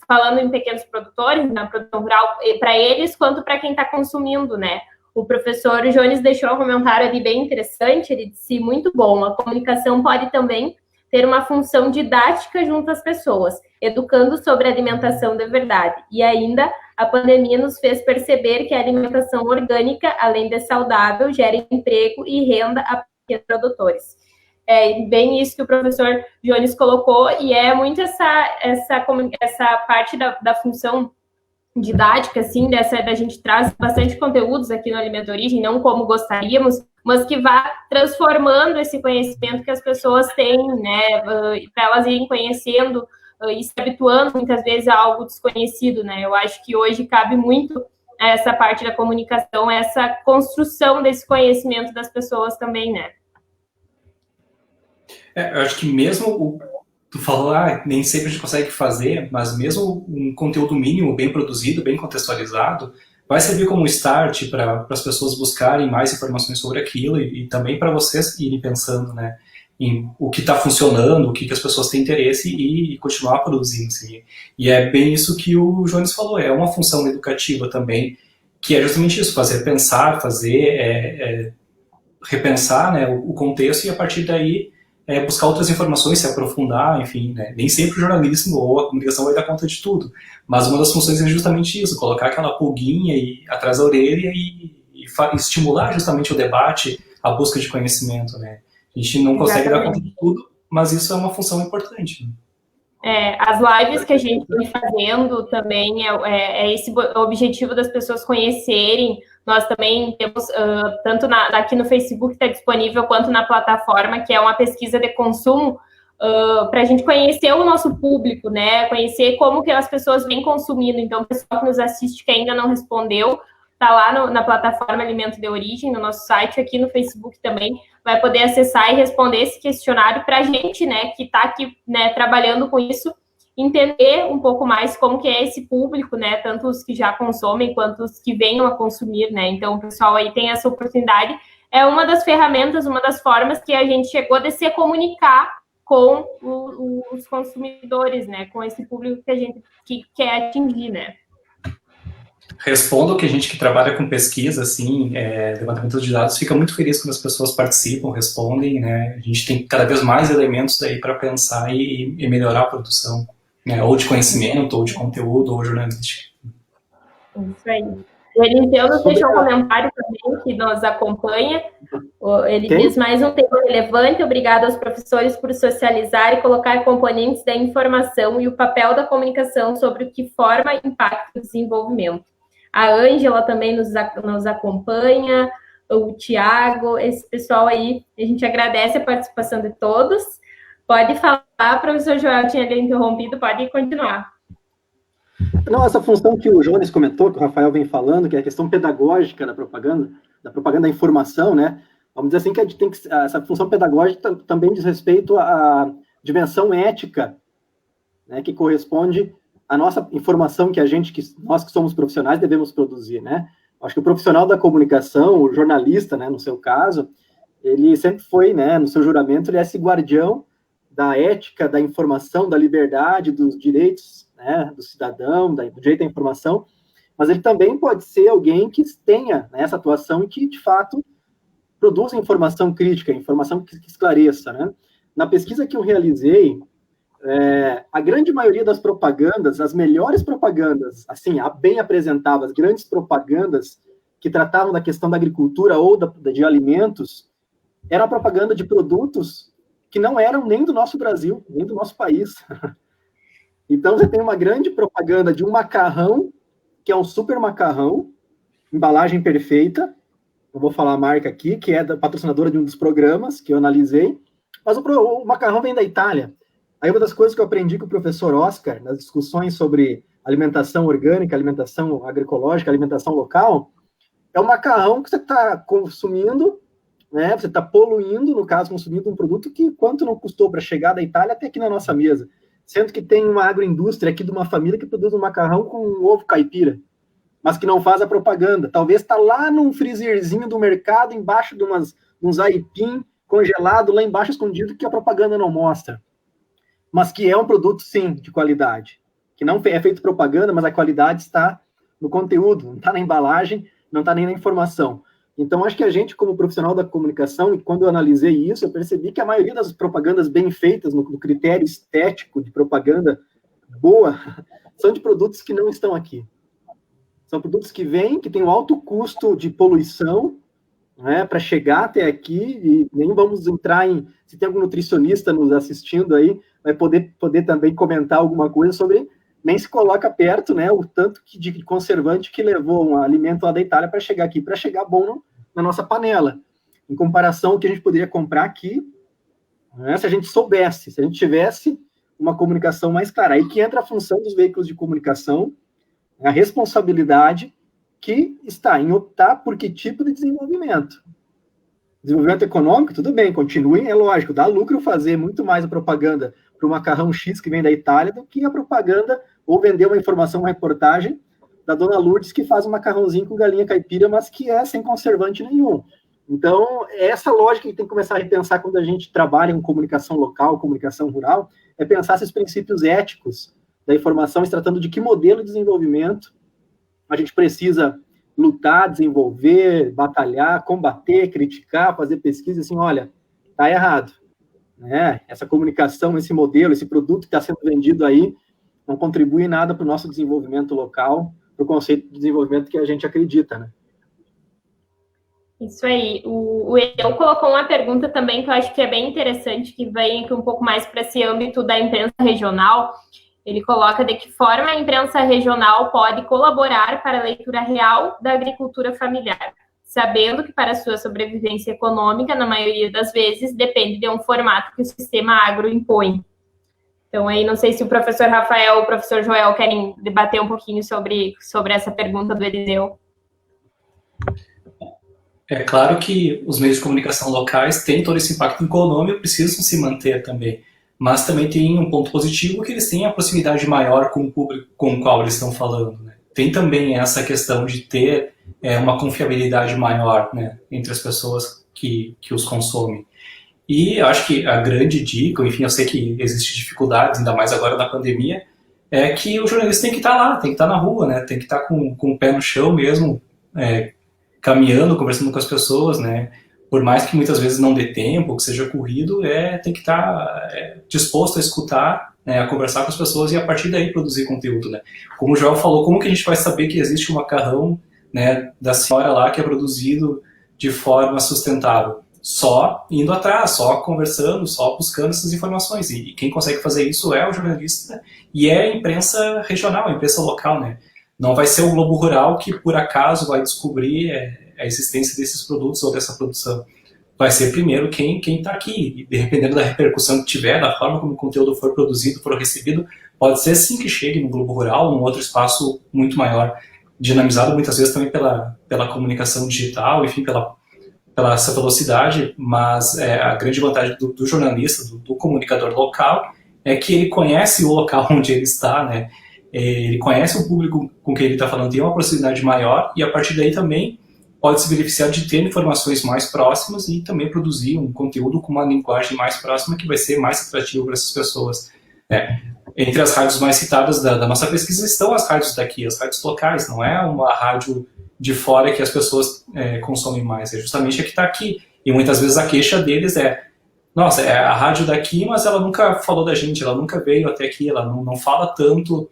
falando em pequenos produtores, na produção rural, para eles, quanto para quem está consumindo, né. O professor Jones deixou um comentário ali bem interessante, ele disse, muito bom, a comunicação pode também ter uma função didática junto às pessoas, educando sobre alimentação de verdade. E ainda, a pandemia nos fez perceber que a alimentação orgânica, além de saudável, gera emprego e renda a pequenos produtores. É bem isso que o professor Jones colocou, e é muito essa parte da função didática, assim, da gente traz bastante conteúdos aqui no Alimento Origem, não como gostaríamos, mas que vá transformando esse conhecimento que as pessoas têm, né, para elas irem conhecendo e se habituando muitas vezes a algo desconhecido, né. Eu acho que hoje cabe muito essa parte da comunicação, essa construção desse conhecimento das pessoas também, né. Eu acho que mesmo tu falou, nem sempre a gente consegue fazer, mas mesmo um conteúdo mínimo, bem produzido, bem contextualizado, vai servir como start para as pessoas buscarem mais informações sobre aquilo e também para vocês irem pensando, né, em o que está funcionando, o que as pessoas têm interesse e continuar produzindo. Assim. E é bem isso que o Jones falou, é uma função educativa também, que é justamente isso, fazer pensar, repensar, né, o contexto e a partir daí buscar outras informações, se aprofundar, enfim, né? Nem sempre o jornalismo ou a comunicação vai dar conta de tudo, mas uma das funções é justamente isso, colocar aquela pulguinha atrás da orelha e estimular justamente o debate, a busca de conhecimento, né? A gente não consegue dar conta de tudo, mas isso é uma função importante. Né? As lives que a gente vem fazendo também é esse objetivo das pessoas conhecerem. Nós também temos, tanto aqui no Facebook está disponível, quanto na plataforma, que é uma pesquisa de consumo, para a gente conhecer o nosso público, né? Conhecer como que as pessoas vêm consumindo. Então, o pessoal que nos assiste, que ainda não respondeu, está lá na plataforma Alimento de Origem, no nosso site, aqui no Facebook também, vai poder acessar e responder esse questionário para a gente, né, que está aqui, né, trabalhando com isso, entender um pouco mais como que é esse público, né? Tanto os que já consomem quanto os que venham a consumir, né? Então, o pessoal aí tem essa oportunidade. É uma das ferramentas, uma das formas que a gente chegou a se comunicar com os consumidores, né? Com esse público que a gente quer atingir, né? Respondo que a gente que trabalha com pesquisa, assim, levantamento de dados, fica muito feliz quando as pessoas participam, respondem, né? A gente tem cada vez mais elementos aí para pensar e melhorar a produção, né? Ou de conhecimento, ou de conteúdo, ou jornalística. Isso aí. O Eliseu nos deixou um comentário também que nos acompanha. Ele diz mais um tema relevante. Obrigado aos professores por socializar e colocar componentes da informação e o papel da comunicação sobre o que forma e impacta o desenvolvimento. A Ângela também nos acompanha, o Tiago, esse pessoal aí, a gente agradece a participação de todos. Pode falar, professor Joel, tinha ele interrompido, pode continuar. Não, essa função que o Jones comentou, que o Rafael vem falando, que é a questão pedagógica da propaganda da informação, né? Vamos dizer assim que a gente tem que, essa função pedagógica também diz respeito à dimensão ética, né, que corresponde à nossa informação que nós que somos profissionais devemos produzir, né? Acho que o profissional da comunicação, o jornalista, né, no seu caso, ele sempre foi, né, no seu juramento, ele é esse guardião da ética, da informação, da liberdade, dos direitos, né, do cidadão, do direito à informação, mas ele também pode ser alguém que tenha, né, essa atuação e que, de fato, produza informação crítica, informação que esclareça, né? Na pesquisa que eu realizei, a grande maioria das propagandas, as melhores propagandas, assim, bem apresentadas, grandes propagandas que tratavam da questão da agricultura ou de alimentos, era propaganda de produtos que não eram nem do nosso Brasil, nem do nosso país. Então, você tem uma grande propaganda de um macarrão, que é um super macarrão, embalagem perfeita, não vou falar a marca aqui, que é da patrocinadora de um dos programas que eu analisei, mas o macarrão vem da Itália. Aí uma das coisas que eu aprendi com o professor Oscar, nas discussões sobre alimentação orgânica, alimentação agroecológica, alimentação local, é o macarrão que você está consumindo, né? Você está poluindo, no caso, consumindo um produto que quanto não custou para chegar da Itália até aqui na nossa mesa. Sendo que tem uma agroindústria aqui de uma família que produz um macarrão com um ovo caipira, mas que não faz a propaganda. Talvez está lá num freezerzinho do mercado, embaixo de uns aipim congelado, lá embaixo escondido, que a propaganda não mostra. Mas que é um produto, sim, de qualidade. Que não é feito propaganda, mas a qualidade está no conteúdo, não está na embalagem, não está nem na informação. Então, acho que a gente, como profissional da comunicação, e quando eu analisei isso, eu percebi que a maioria das propagandas bem feitas, no critério estético de propaganda boa, são de produtos que não estão aqui. São produtos que vêm, que têm um alto custo de poluição, né, para chegar até aqui, e nem vamos entrar se tem algum nutricionista nos assistindo aí, vai poder também comentar alguma coisa sobre, nem se coloca perto, né, o tanto de conservante que levou um alimento lá da Itália para chegar aqui, para chegar bom na nossa panela, em comparação ao que a gente poderia comprar aqui, né, se a gente soubesse, se a gente tivesse uma comunicação mais clara. Aí que entra a função dos veículos de comunicação, a responsabilidade que está em optar por que tipo de desenvolvimento. Desenvolvimento econômico, tudo bem, continuem, é lógico, dá lucro fazer muito mais a propaganda para o macarrão X que vem da Itália do que a propaganda ou vender uma informação, uma reportagem da dona Lourdes que faz um macarrãozinho com galinha caipira, mas que é sem conservante nenhum. Então, é essa lógica que tem que começar a repensar quando a gente trabalha em comunicação local, comunicação rural, é pensar esses princípios éticos da informação, se tratando de que modelo de desenvolvimento a gente precisa lutar, desenvolver, batalhar, combater, criticar, fazer pesquisa, assim, olha, tá errado, né? Essa comunicação, esse modelo, esse produto que está sendo vendido aí, não contribui em nada para o nosso desenvolvimento local, para o conceito de desenvolvimento que a gente acredita, né? Isso aí. O Eliseu colocou uma pergunta também que eu acho que é bem interessante, que vem aqui um pouco mais para esse âmbito da imprensa regional. Ele coloca de que forma a imprensa regional pode colaborar para a leitura real da agricultura familiar, sabendo que para sua sobrevivência econômica, na maioria das vezes, depende de um formato que o sistema agro impõe. Então, aí, não sei se o professor Rafael ou o professor Joel querem debater um pouquinho sobre essa pergunta do Eliseu. É claro que os meios de comunicação locais têm todo esse impacto econômico, precisam se manter também. mas também tem um ponto positivo que eles têm a proximidade maior com o público com o qual eles estão falando, né? Tem também essa questão de ter uma confiabilidade maior, né, entre as pessoas que os consomem. E eu acho que a grande dica, enfim, eu sei que existem dificuldades, ainda mais agora na pandemia, é que o jornalista tem que estar lá, tem que estar na rua, né, tem que estar com o pé no chão mesmo, caminhando, conversando com as pessoas, né, por mais que muitas vezes não dê tempo, que seja corrido, tem que estar disposto a escutar, a conversar com as pessoas e a partir daí produzir conteúdo, né. Como o Joel falou, como que a gente vai saber que existe um macarrão, né, da senhora lá que é produzido de forma sustentável? Só indo atrás, só conversando, só buscando essas informações. E quem consegue fazer isso é o jornalista e é a imprensa regional, a imprensa local, né? Não vai ser o Globo Rural que, por acaso, vai descobrir a existência desses produtos ou dessa produção. Vai ser primeiro quem está aqui. E dependendo da repercussão que tiver, da forma como o conteúdo for produzido, for recebido, pode ser sim que chegue no Globo Rural, num outro espaço muito maior, dinamizado muitas vezes também pela comunicação digital, enfim, pela essa velocidade, mas a grande vantagem do jornalista, do comunicador local, é que ele conhece o local onde ele está, né? Ele conhece o público com quem ele está falando, tem uma proximidade maior e a partir daí também pode se beneficiar de ter informações mais próximas e também produzir um conteúdo com uma linguagem mais próxima que vai ser mais atrativo para essas pessoas. Entre as rádios mais citadas da nossa pesquisa estão as rádios daqui, as rádios locais, não é uma rádio de fora que as pessoas consomem mais, é justamente a que está aqui. E muitas vezes a queixa deles nossa, é a rádio daqui, mas ela nunca falou da gente, ela nunca veio até aqui, ela não fala tanto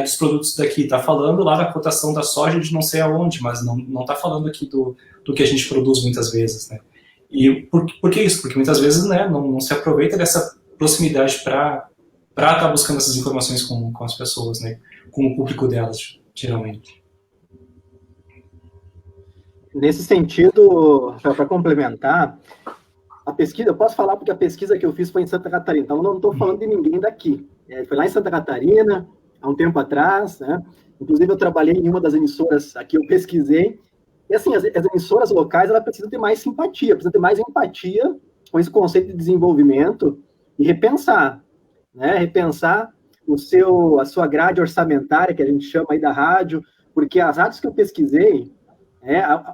dos produtos daqui, está falando lá da cotação da soja de não sei aonde, mas não está falando aqui do que a gente produz muitas vezes, né? E por que isso? Porque muitas vezes, né, não se aproveita dessa proximidade para estar buscando essas informações com as pessoas, né, com o público delas, geralmente. Nesse sentido, para complementar, a pesquisa, eu posso falar porque a pesquisa que eu fiz foi em Santa Catarina, então não estou falando de ninguém daqui. Foi lá em Santa Catarina, há um tempo atrás, né? Inclusive eu trabalhei em uma das emissoras aqui, eu pesquisei, e assim, as emissoras locais, ela precisa ter mais simpatia, precisa ter mais empatia com esse conceito de desenvolvimento e repensar, né? Repensar a sua grade orçamentária, que a gente chama aí da rádio, porque as rádios que eu pesquisei,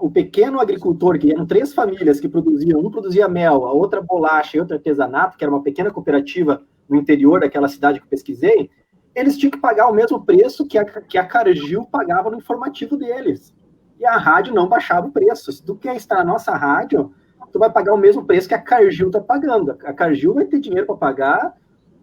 o pequeno agricultor, que eram 3 famílias que produziam, um produzia mel, a outra bolacha e outra artesanato, que era uma pequena cooperativa no interior daquela cidade que eu pesquisei, eles tinham que pagar o mesmo preço que a Cargill pagava no informativo deles. E a rádio não baixava o preço. Se tu quer estar na nossa rádio, tu vai pagar o mesmo preço que a Cargill está pagando. A Cargill vai ter dinheiro para pagar,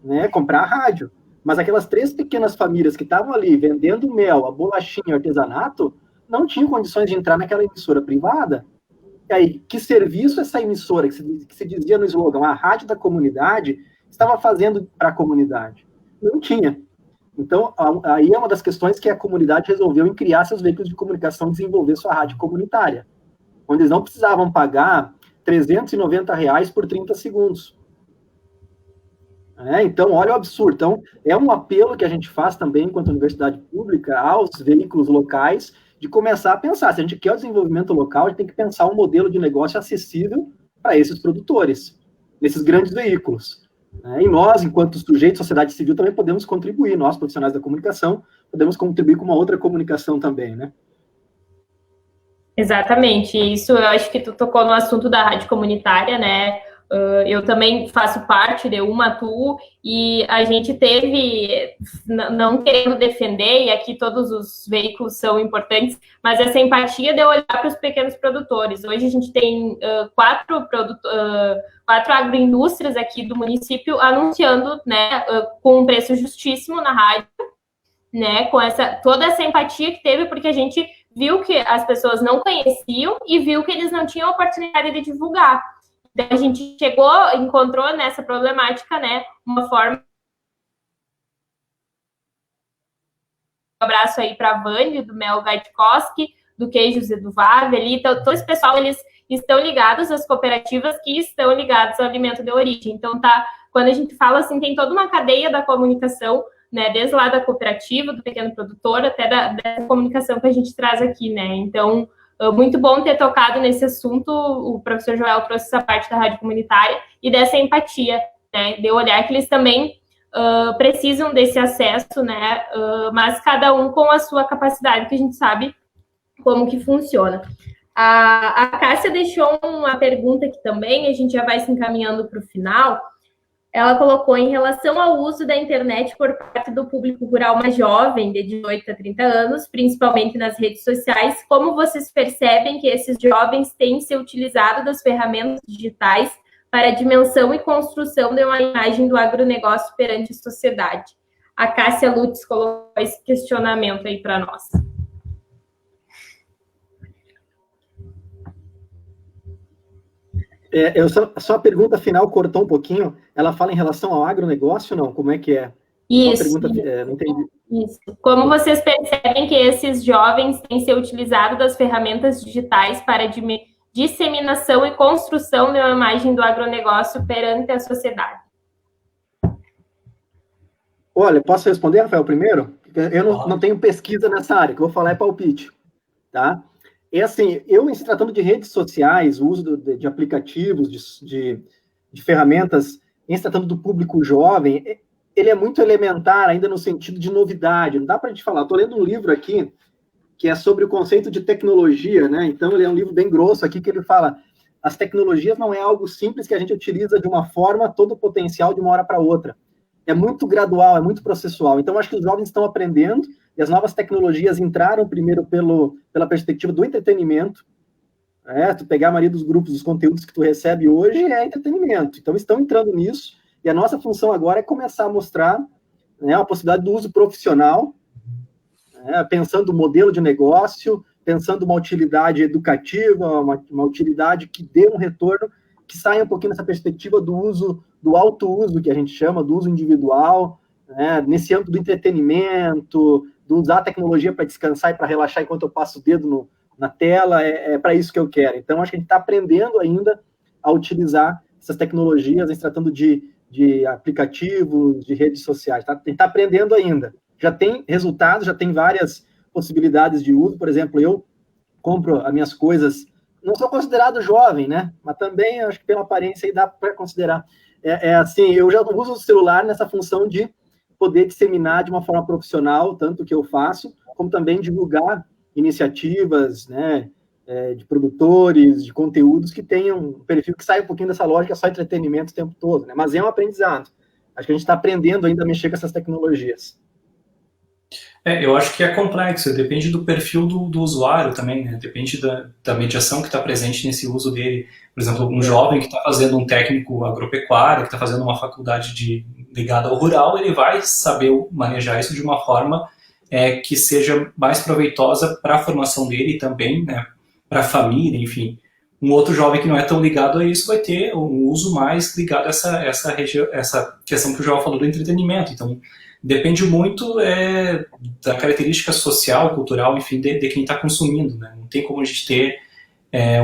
né, comprar a rádio. Mas aquelas 3 pequenas famílias que estavam ali vendendo mel, a bolachinha e o artesanato, não tinham condições de entrar naquela emissora privada. E aí, que serviço essa emissora, que se dizia no slogan, a rádio da comunidade, estava fazendo para a comunidade? Não tinha. Então, aí é uma das questões que a comunidade resolveu em criar seus veículos de comunicação e desenvolver sua rádio comunitária, onde eles não precisavam pagar R$390 por 30 segundos. Então, olha o absurdo. Então, é um apelo que a gente faz também, enquanto universidade pública, aos veículos locais, de começar a pensar. Se a gente quer o desenvolvimento local, a gente tem que pensar um modelo de negócio acessível para esses produtores, nesses grandes veículos. E nós, enquanto sujeitos, sociedade civil, também podemos contribuir. Nós, profissionais da comunicação, podemos contribuir com uma outra comunicação também, né? Exatamente. Isso, eu acho que tu tocou no assunto da rádio comunitária, né? Eu também faço parte de uma TU e a gente teve, não querendo defender, e aqui todos os veículos são importantes, mas essa empatia de olhar para os pequenos produtores. Hoje a gente tem 4 agroindústrias aqui do município anunciando, né, com um preço justíssimo na rádio, né, com toda essa empatia que teve, porque a gente viu que as pessoas não conheciam e viu que eles não tinham oportunidade de divulgar. Então, a gente encontrou nessa problemática, né, uma forma. Um abraço aí para a Vânia, do Mel Gaitkowski, do Queijos Eduvave ali. Então, todo esse pessoal, eles estão ligados às cooperativas que estão ligadas ao alimento de origem. Então, quando a gente fala assim, tem toda uma cadeia da comunicação, né, desde lá da cooperativa, do pequeno produtor, até da comunicação que a gente traz aqui, né. Então, muito bom ter tocado nesse assunto. O professor Joel trouxe essa parte da rádio comunitária e dessa empatia, né, de olhar que eles também precisam desse acesso, né, mas cada um com a sua capacidade, que a gente sabe como que funciona. A Cássia deixou uma pergunta aqui também, a gente já vai se encaminhando para o final. Ela colocou: em relação ao uso da internet por parte do público rural mais jovem, de 18 a 30 anos, principalmente nas redes sociais, como vocês percebem que esses jovens têm se utilizado das ferramentas digitais para a dimensão e construção de uma imagem do agronegócio perante a sociedade? A Cássia Lutz colocou esse questionamento aí para nós. Só a pergunta final cortou um pouquinho. Ela fala em relação ao agronegócio, não? Como é que é? Isso. Pergunta, não entendi. Isso. Como vocês percebem que esses jovens têm se utilizado das ferramentas digitais para disseminação e construção de uma imagem do agronegócio perante a sociedade? Olha, posso responder, Rafael, primeiro? Eu não tenho pesquisa nessa área, que eu vou falar é palpite, tá? É assim, em se tratando de redes sociais, o uso de aplicativos, de ferramentas, em se tratando do público jovem, ele é muito elementar ainda no sentido de novidade. Não dá para a gente falar. Estou lendo um livro aqui que é sobre o conceito de tecnologia, né? Então, ele é um livro bem grosso aqui, que ele fala: as tecnologias não é algo simples que a gente utiliza de uma forma, todo o potencial de uma hora para outra. É muito gradual, é muito processual. Então, acho que os jovens estão aprendendo, e as novas tecnologias entraram primeiro pela perspectiva do entretenimento. Tu pegar a maioria dos grupos, dos conteúdos que tu recebe hoje é entretenimento. Então, estão entrando nisso, e a nossa função agora é começar a mostrar, né, a possibilidade do uso profissional, pensando o modelo de negócio, pensando uma utilidade educativa, uma utilidade que dê um retorno, que saia um pouquinho dessa perspectiva do uso, do auto-uso, que a gente chama, do uso individual, né, nesse âmbito do entretenimento, do usar a tecnologia para descansar e para relaxar enquanto eu passo o dedo na tela, é para isso que eu quero. Então, acho que a gente está aprendendo ainda a utilizar essas tecnologias, se tratando de aplicativos, de redes sociais. A gente está aprendendo ainda. Já tem resultados, já tem várias possibilidades de uso. Por exemplo, eu compro as minhas coisas, não sou considerado jovem, né? Mas também, acho que pela aparência aí dá para considerar. Assim, eu já uso o celular nessa função de poder disseminar de uma forma profissional, tanto que eu faço, como também divulgar iniciativas, né, de produtores, de conteúdos que tenham um perfil que saia um pouquinho dessa lógica só entretenimento o tempo todo, né? Mas é um aprendizado. Acho que a gente está aprendendo ainda a mexer com essas tecnologias. Eu acho que é complexo, depende do perfil do usuário também, né? Depende da mediação que está presente nesse uso dele. Por exemplo, um jovem que está fazendo um técnico agropecuário, que está fazendo uma faculdade ligada ao rural, ele vai saber manejar isso de uma forma que seja mais proveitosa para a formação dele e também, né, para a família, enfim. Um outro jovem que não é tão ligado a isso vai ter um uso mais ligado a essa questão que o João falou do entretenimento. Então, depende muito da característica social, cultural, enfim, de quem está consumindo, né? Não tem como a gente ter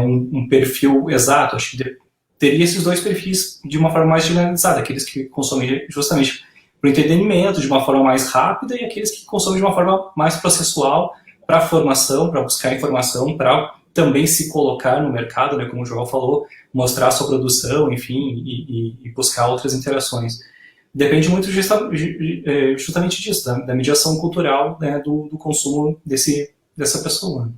um perfil exato. Acho que teria esses dois perfis de uma forma mais generalizada, aqueles que consomem justamente para o entretenimento, de uma forma mais rápida, e aqueles que consomem de uma forma mais processual para formação, para buscar informação, para também se colocar no mercado, né, como o João falou, mostrar a sua produção, enfim, e buscar outras interações. Depende muito justamente disso, da mediação cultural, né, do consumo dessa pessoa.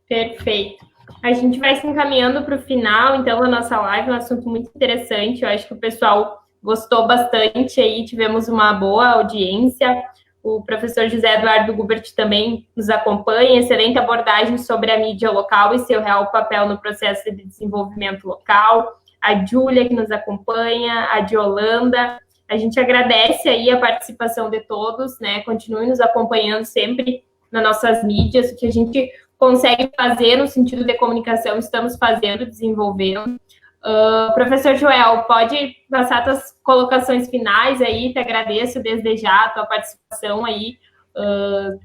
Perfeito. A gente vai se encaminhando para o final, então, a nossa live é um assunto muito interessante. Eu acho que o pessoal gostou bastante aí, tivemos uma boa audiência. O professor José Eduardo Gubert também nos acompanha, excelente abordagem sobre a mídia local e seu real papel no processo de desenvolvimento local. A Júlia, que nos acompanha, a de Holanda. A gente agradece aí a participação de todos, né? Continuem nos acompanhando sempre nas nossas mídias, o que a gente consegue fazer no sentido de comunicação, estamos fazendo, desenvolvendo. Professor Joel, pode passar suas colocações finais aí, te agradeço desde já a tua participação aí,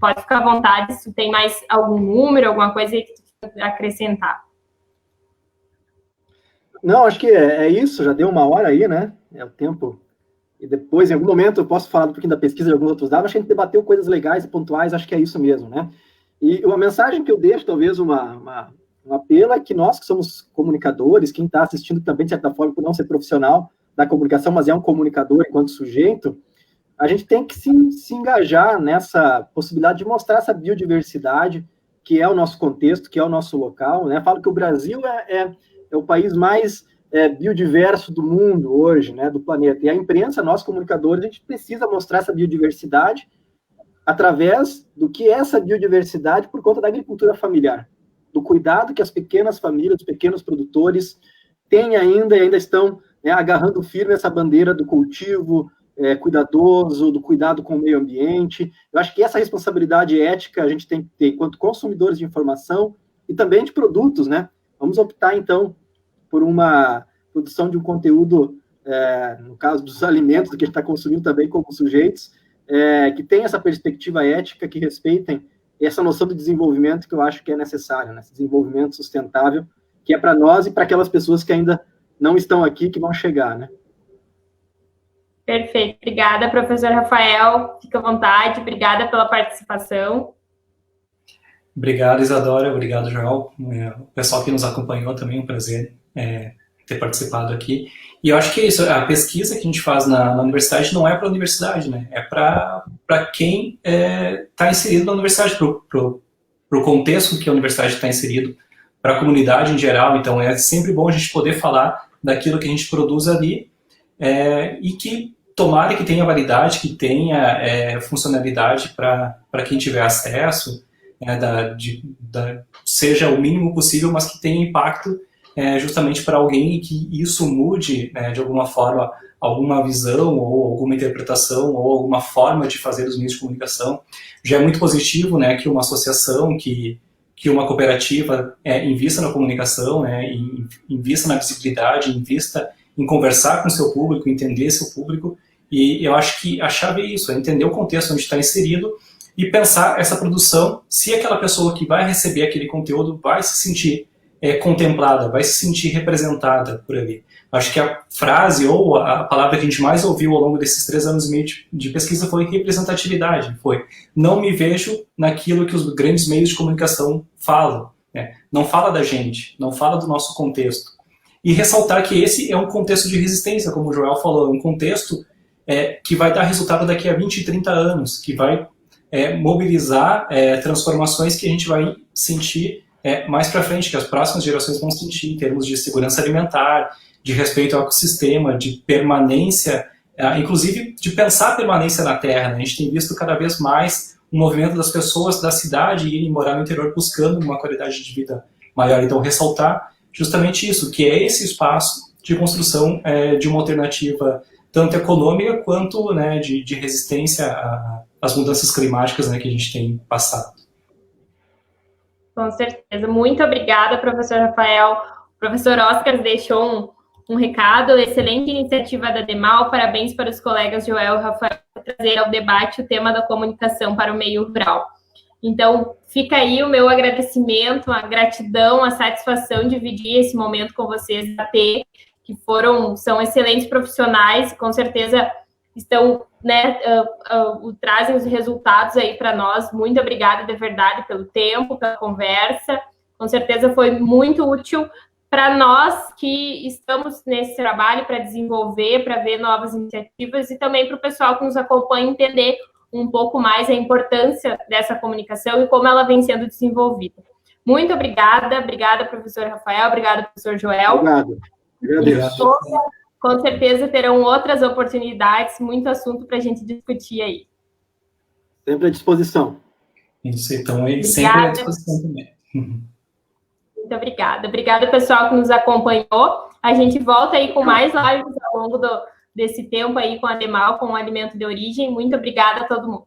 pode ficar à vontade se tem mais algum número, alguma coisa aí que tu quer acrescentar. Não, acho que é isso, já deu uma hora aí, né? É o tempo. E depois, em algum momento, eu posso falar um pouquinho da pesquisa de alguns outros dados, acho que a gente debateu coisas legais e pontuais, acho que é isso mesmo, né? E uma mensagem que eu deixo, talvez um apelo, é que nós que somos comunicadores, quem está assistindo também, de certa forma, por não ser profissional, da comunicação, mas é um comunicador enquanto sujeito, a gente tem que se engajar nessa possibilidade de mostrar essa biodiversidade, que é o nosso contexto, que é o nosso local, né? Falo que o Brasil é o país mais biodiverso do mundo hoje, né, do planeta. E a imprensa, nós comunicadores, a gente precisa mostrar essa biodiversidade através do que é essa biodiversidade por conta da agricultura familiar, do cuidado que as pequenas famílias, os pequenos produtores têm ainda e ainda estão, né, agarrando firme essa bandeira do cultivo cuidadoso, do cuidado com o meio ambiente. Eu acho que essa responsabilidade ética a gente tem que ter enquanto consumidores de informação e também de produtos, né? Vamos optar, então, por uma produção de um conteúdo, no caso dos alimentos, que a gente está consumindo também como sujeitos, que tem essa perspectiva ética, que respeitem essa noção de desenvolvimento que eu acho que é necessário, né? Esse desenvolvimento sustentável, que é para nós e para aquelas pessoas que ainda não estão aqui, que vão chegar, né? Perfeito. Obrigada, professor Rafael. Fica à vontade. Obrigada pela participação. Obrigado, Isadora. Obrigado, Joel. O pessoal que nos acompanhou também, um prazer ter participado aqui. E eu acho que é isso. A pesquisa que a gente faz na universidade não é para a universidade, né? É para quem está inserido na universidade, para o contexto que a universidade está inserido, para a comunidade em geral. Então, é sempre bom a gente poder falar daquilo que a gente produz ali, e que tomara que tenha validade, que tenha funcionalidade para quem tiver acesso, seja o mínimo possível, mas que tenha impacto justamente para alguém, e que isso mude, de alguma forma, alguma visão ou alguma interpretação ou alguma forma de fazer os meios de comunicação. Já é muito positivo, que uma associação, que uma cooperativa invista na comunicação, invista na visibilidade, invista em conversar com o seu público, entender seu público, e eu acho que a chave é isso, é entender o contexto onde está inserido e pensar essa produção, se aquela pessoa que vai receber aquele conteúdo vai se sentir contemplada, vai se sentir representada por ali. Acho que a frase ou a palavra que a gente mais ouviu ao longo desses 3 anos e meio de pesquisa foi representatividade, foi não me vejo naquilo que os grandes meios de comunicação falam, não fala da gente, não fala do nosso contexto. E ressaltar que esse é um contexto de resistência, como o Joel falou, um contexto que vai dar resultado daqui a 20, 30 anos, que vai mobilizar transformações que a gente vai sentir mais para frente, que as próximas gerações vão sentir, em termos de segurança alimentar, de respeito ao ecossistema, de permanência, inclusive de pensar a permanência na Terra, né? A gente tem visto cada vez mais o movimento das pessoas da cidade irem morar no interior buscando uma qualidade de vida maior. Então, ressaltar justamente isso, que é esse espaço de construção de uma alternativa tanto econômica quanto de resistência às mudanças climáticas que a gente tem passado. Com certeza. Muito obrigada, professor Rafael. O professor Oscar deixou um recado, excelente iniciativa da DEMAL, parabéns para os colegas Joel e Rafael por trazer ao debate o tema da comunicação para o meio rural. Então, fica aí o meu agradecimento, a gratidão, a satisfação de dividir esse momento com vocês da T, que são excelentes profissionais, com certeza estão, trazem os resultados aí para nós. Muito obrigada de verdade pelo tempo, pela conversa. Com certeza foi muito útil para nós que estamos nesse trabalho para desenvolver, para ver novas iniciativas, e também para o pessoal que nos acompanha entender um pouco mais a importância dessa comunicação e como ela vem sendo desenvolvida. Muito obrigada, professor Rafael, obrigada, professor Joel. Obrigado. Com certeza terão outras oportunidades, muito assunto para a gente discutir aí. Sempre à disposição. Isso, então, sempre à disposição também. Muito obrigada. Obrigada, pessoal, que nos acompanhou. A gente volta aí com mais lives ao longo desse tempo aí com a DEMAL, com o Alimento de Origem. Muito obrigada a todo mundo.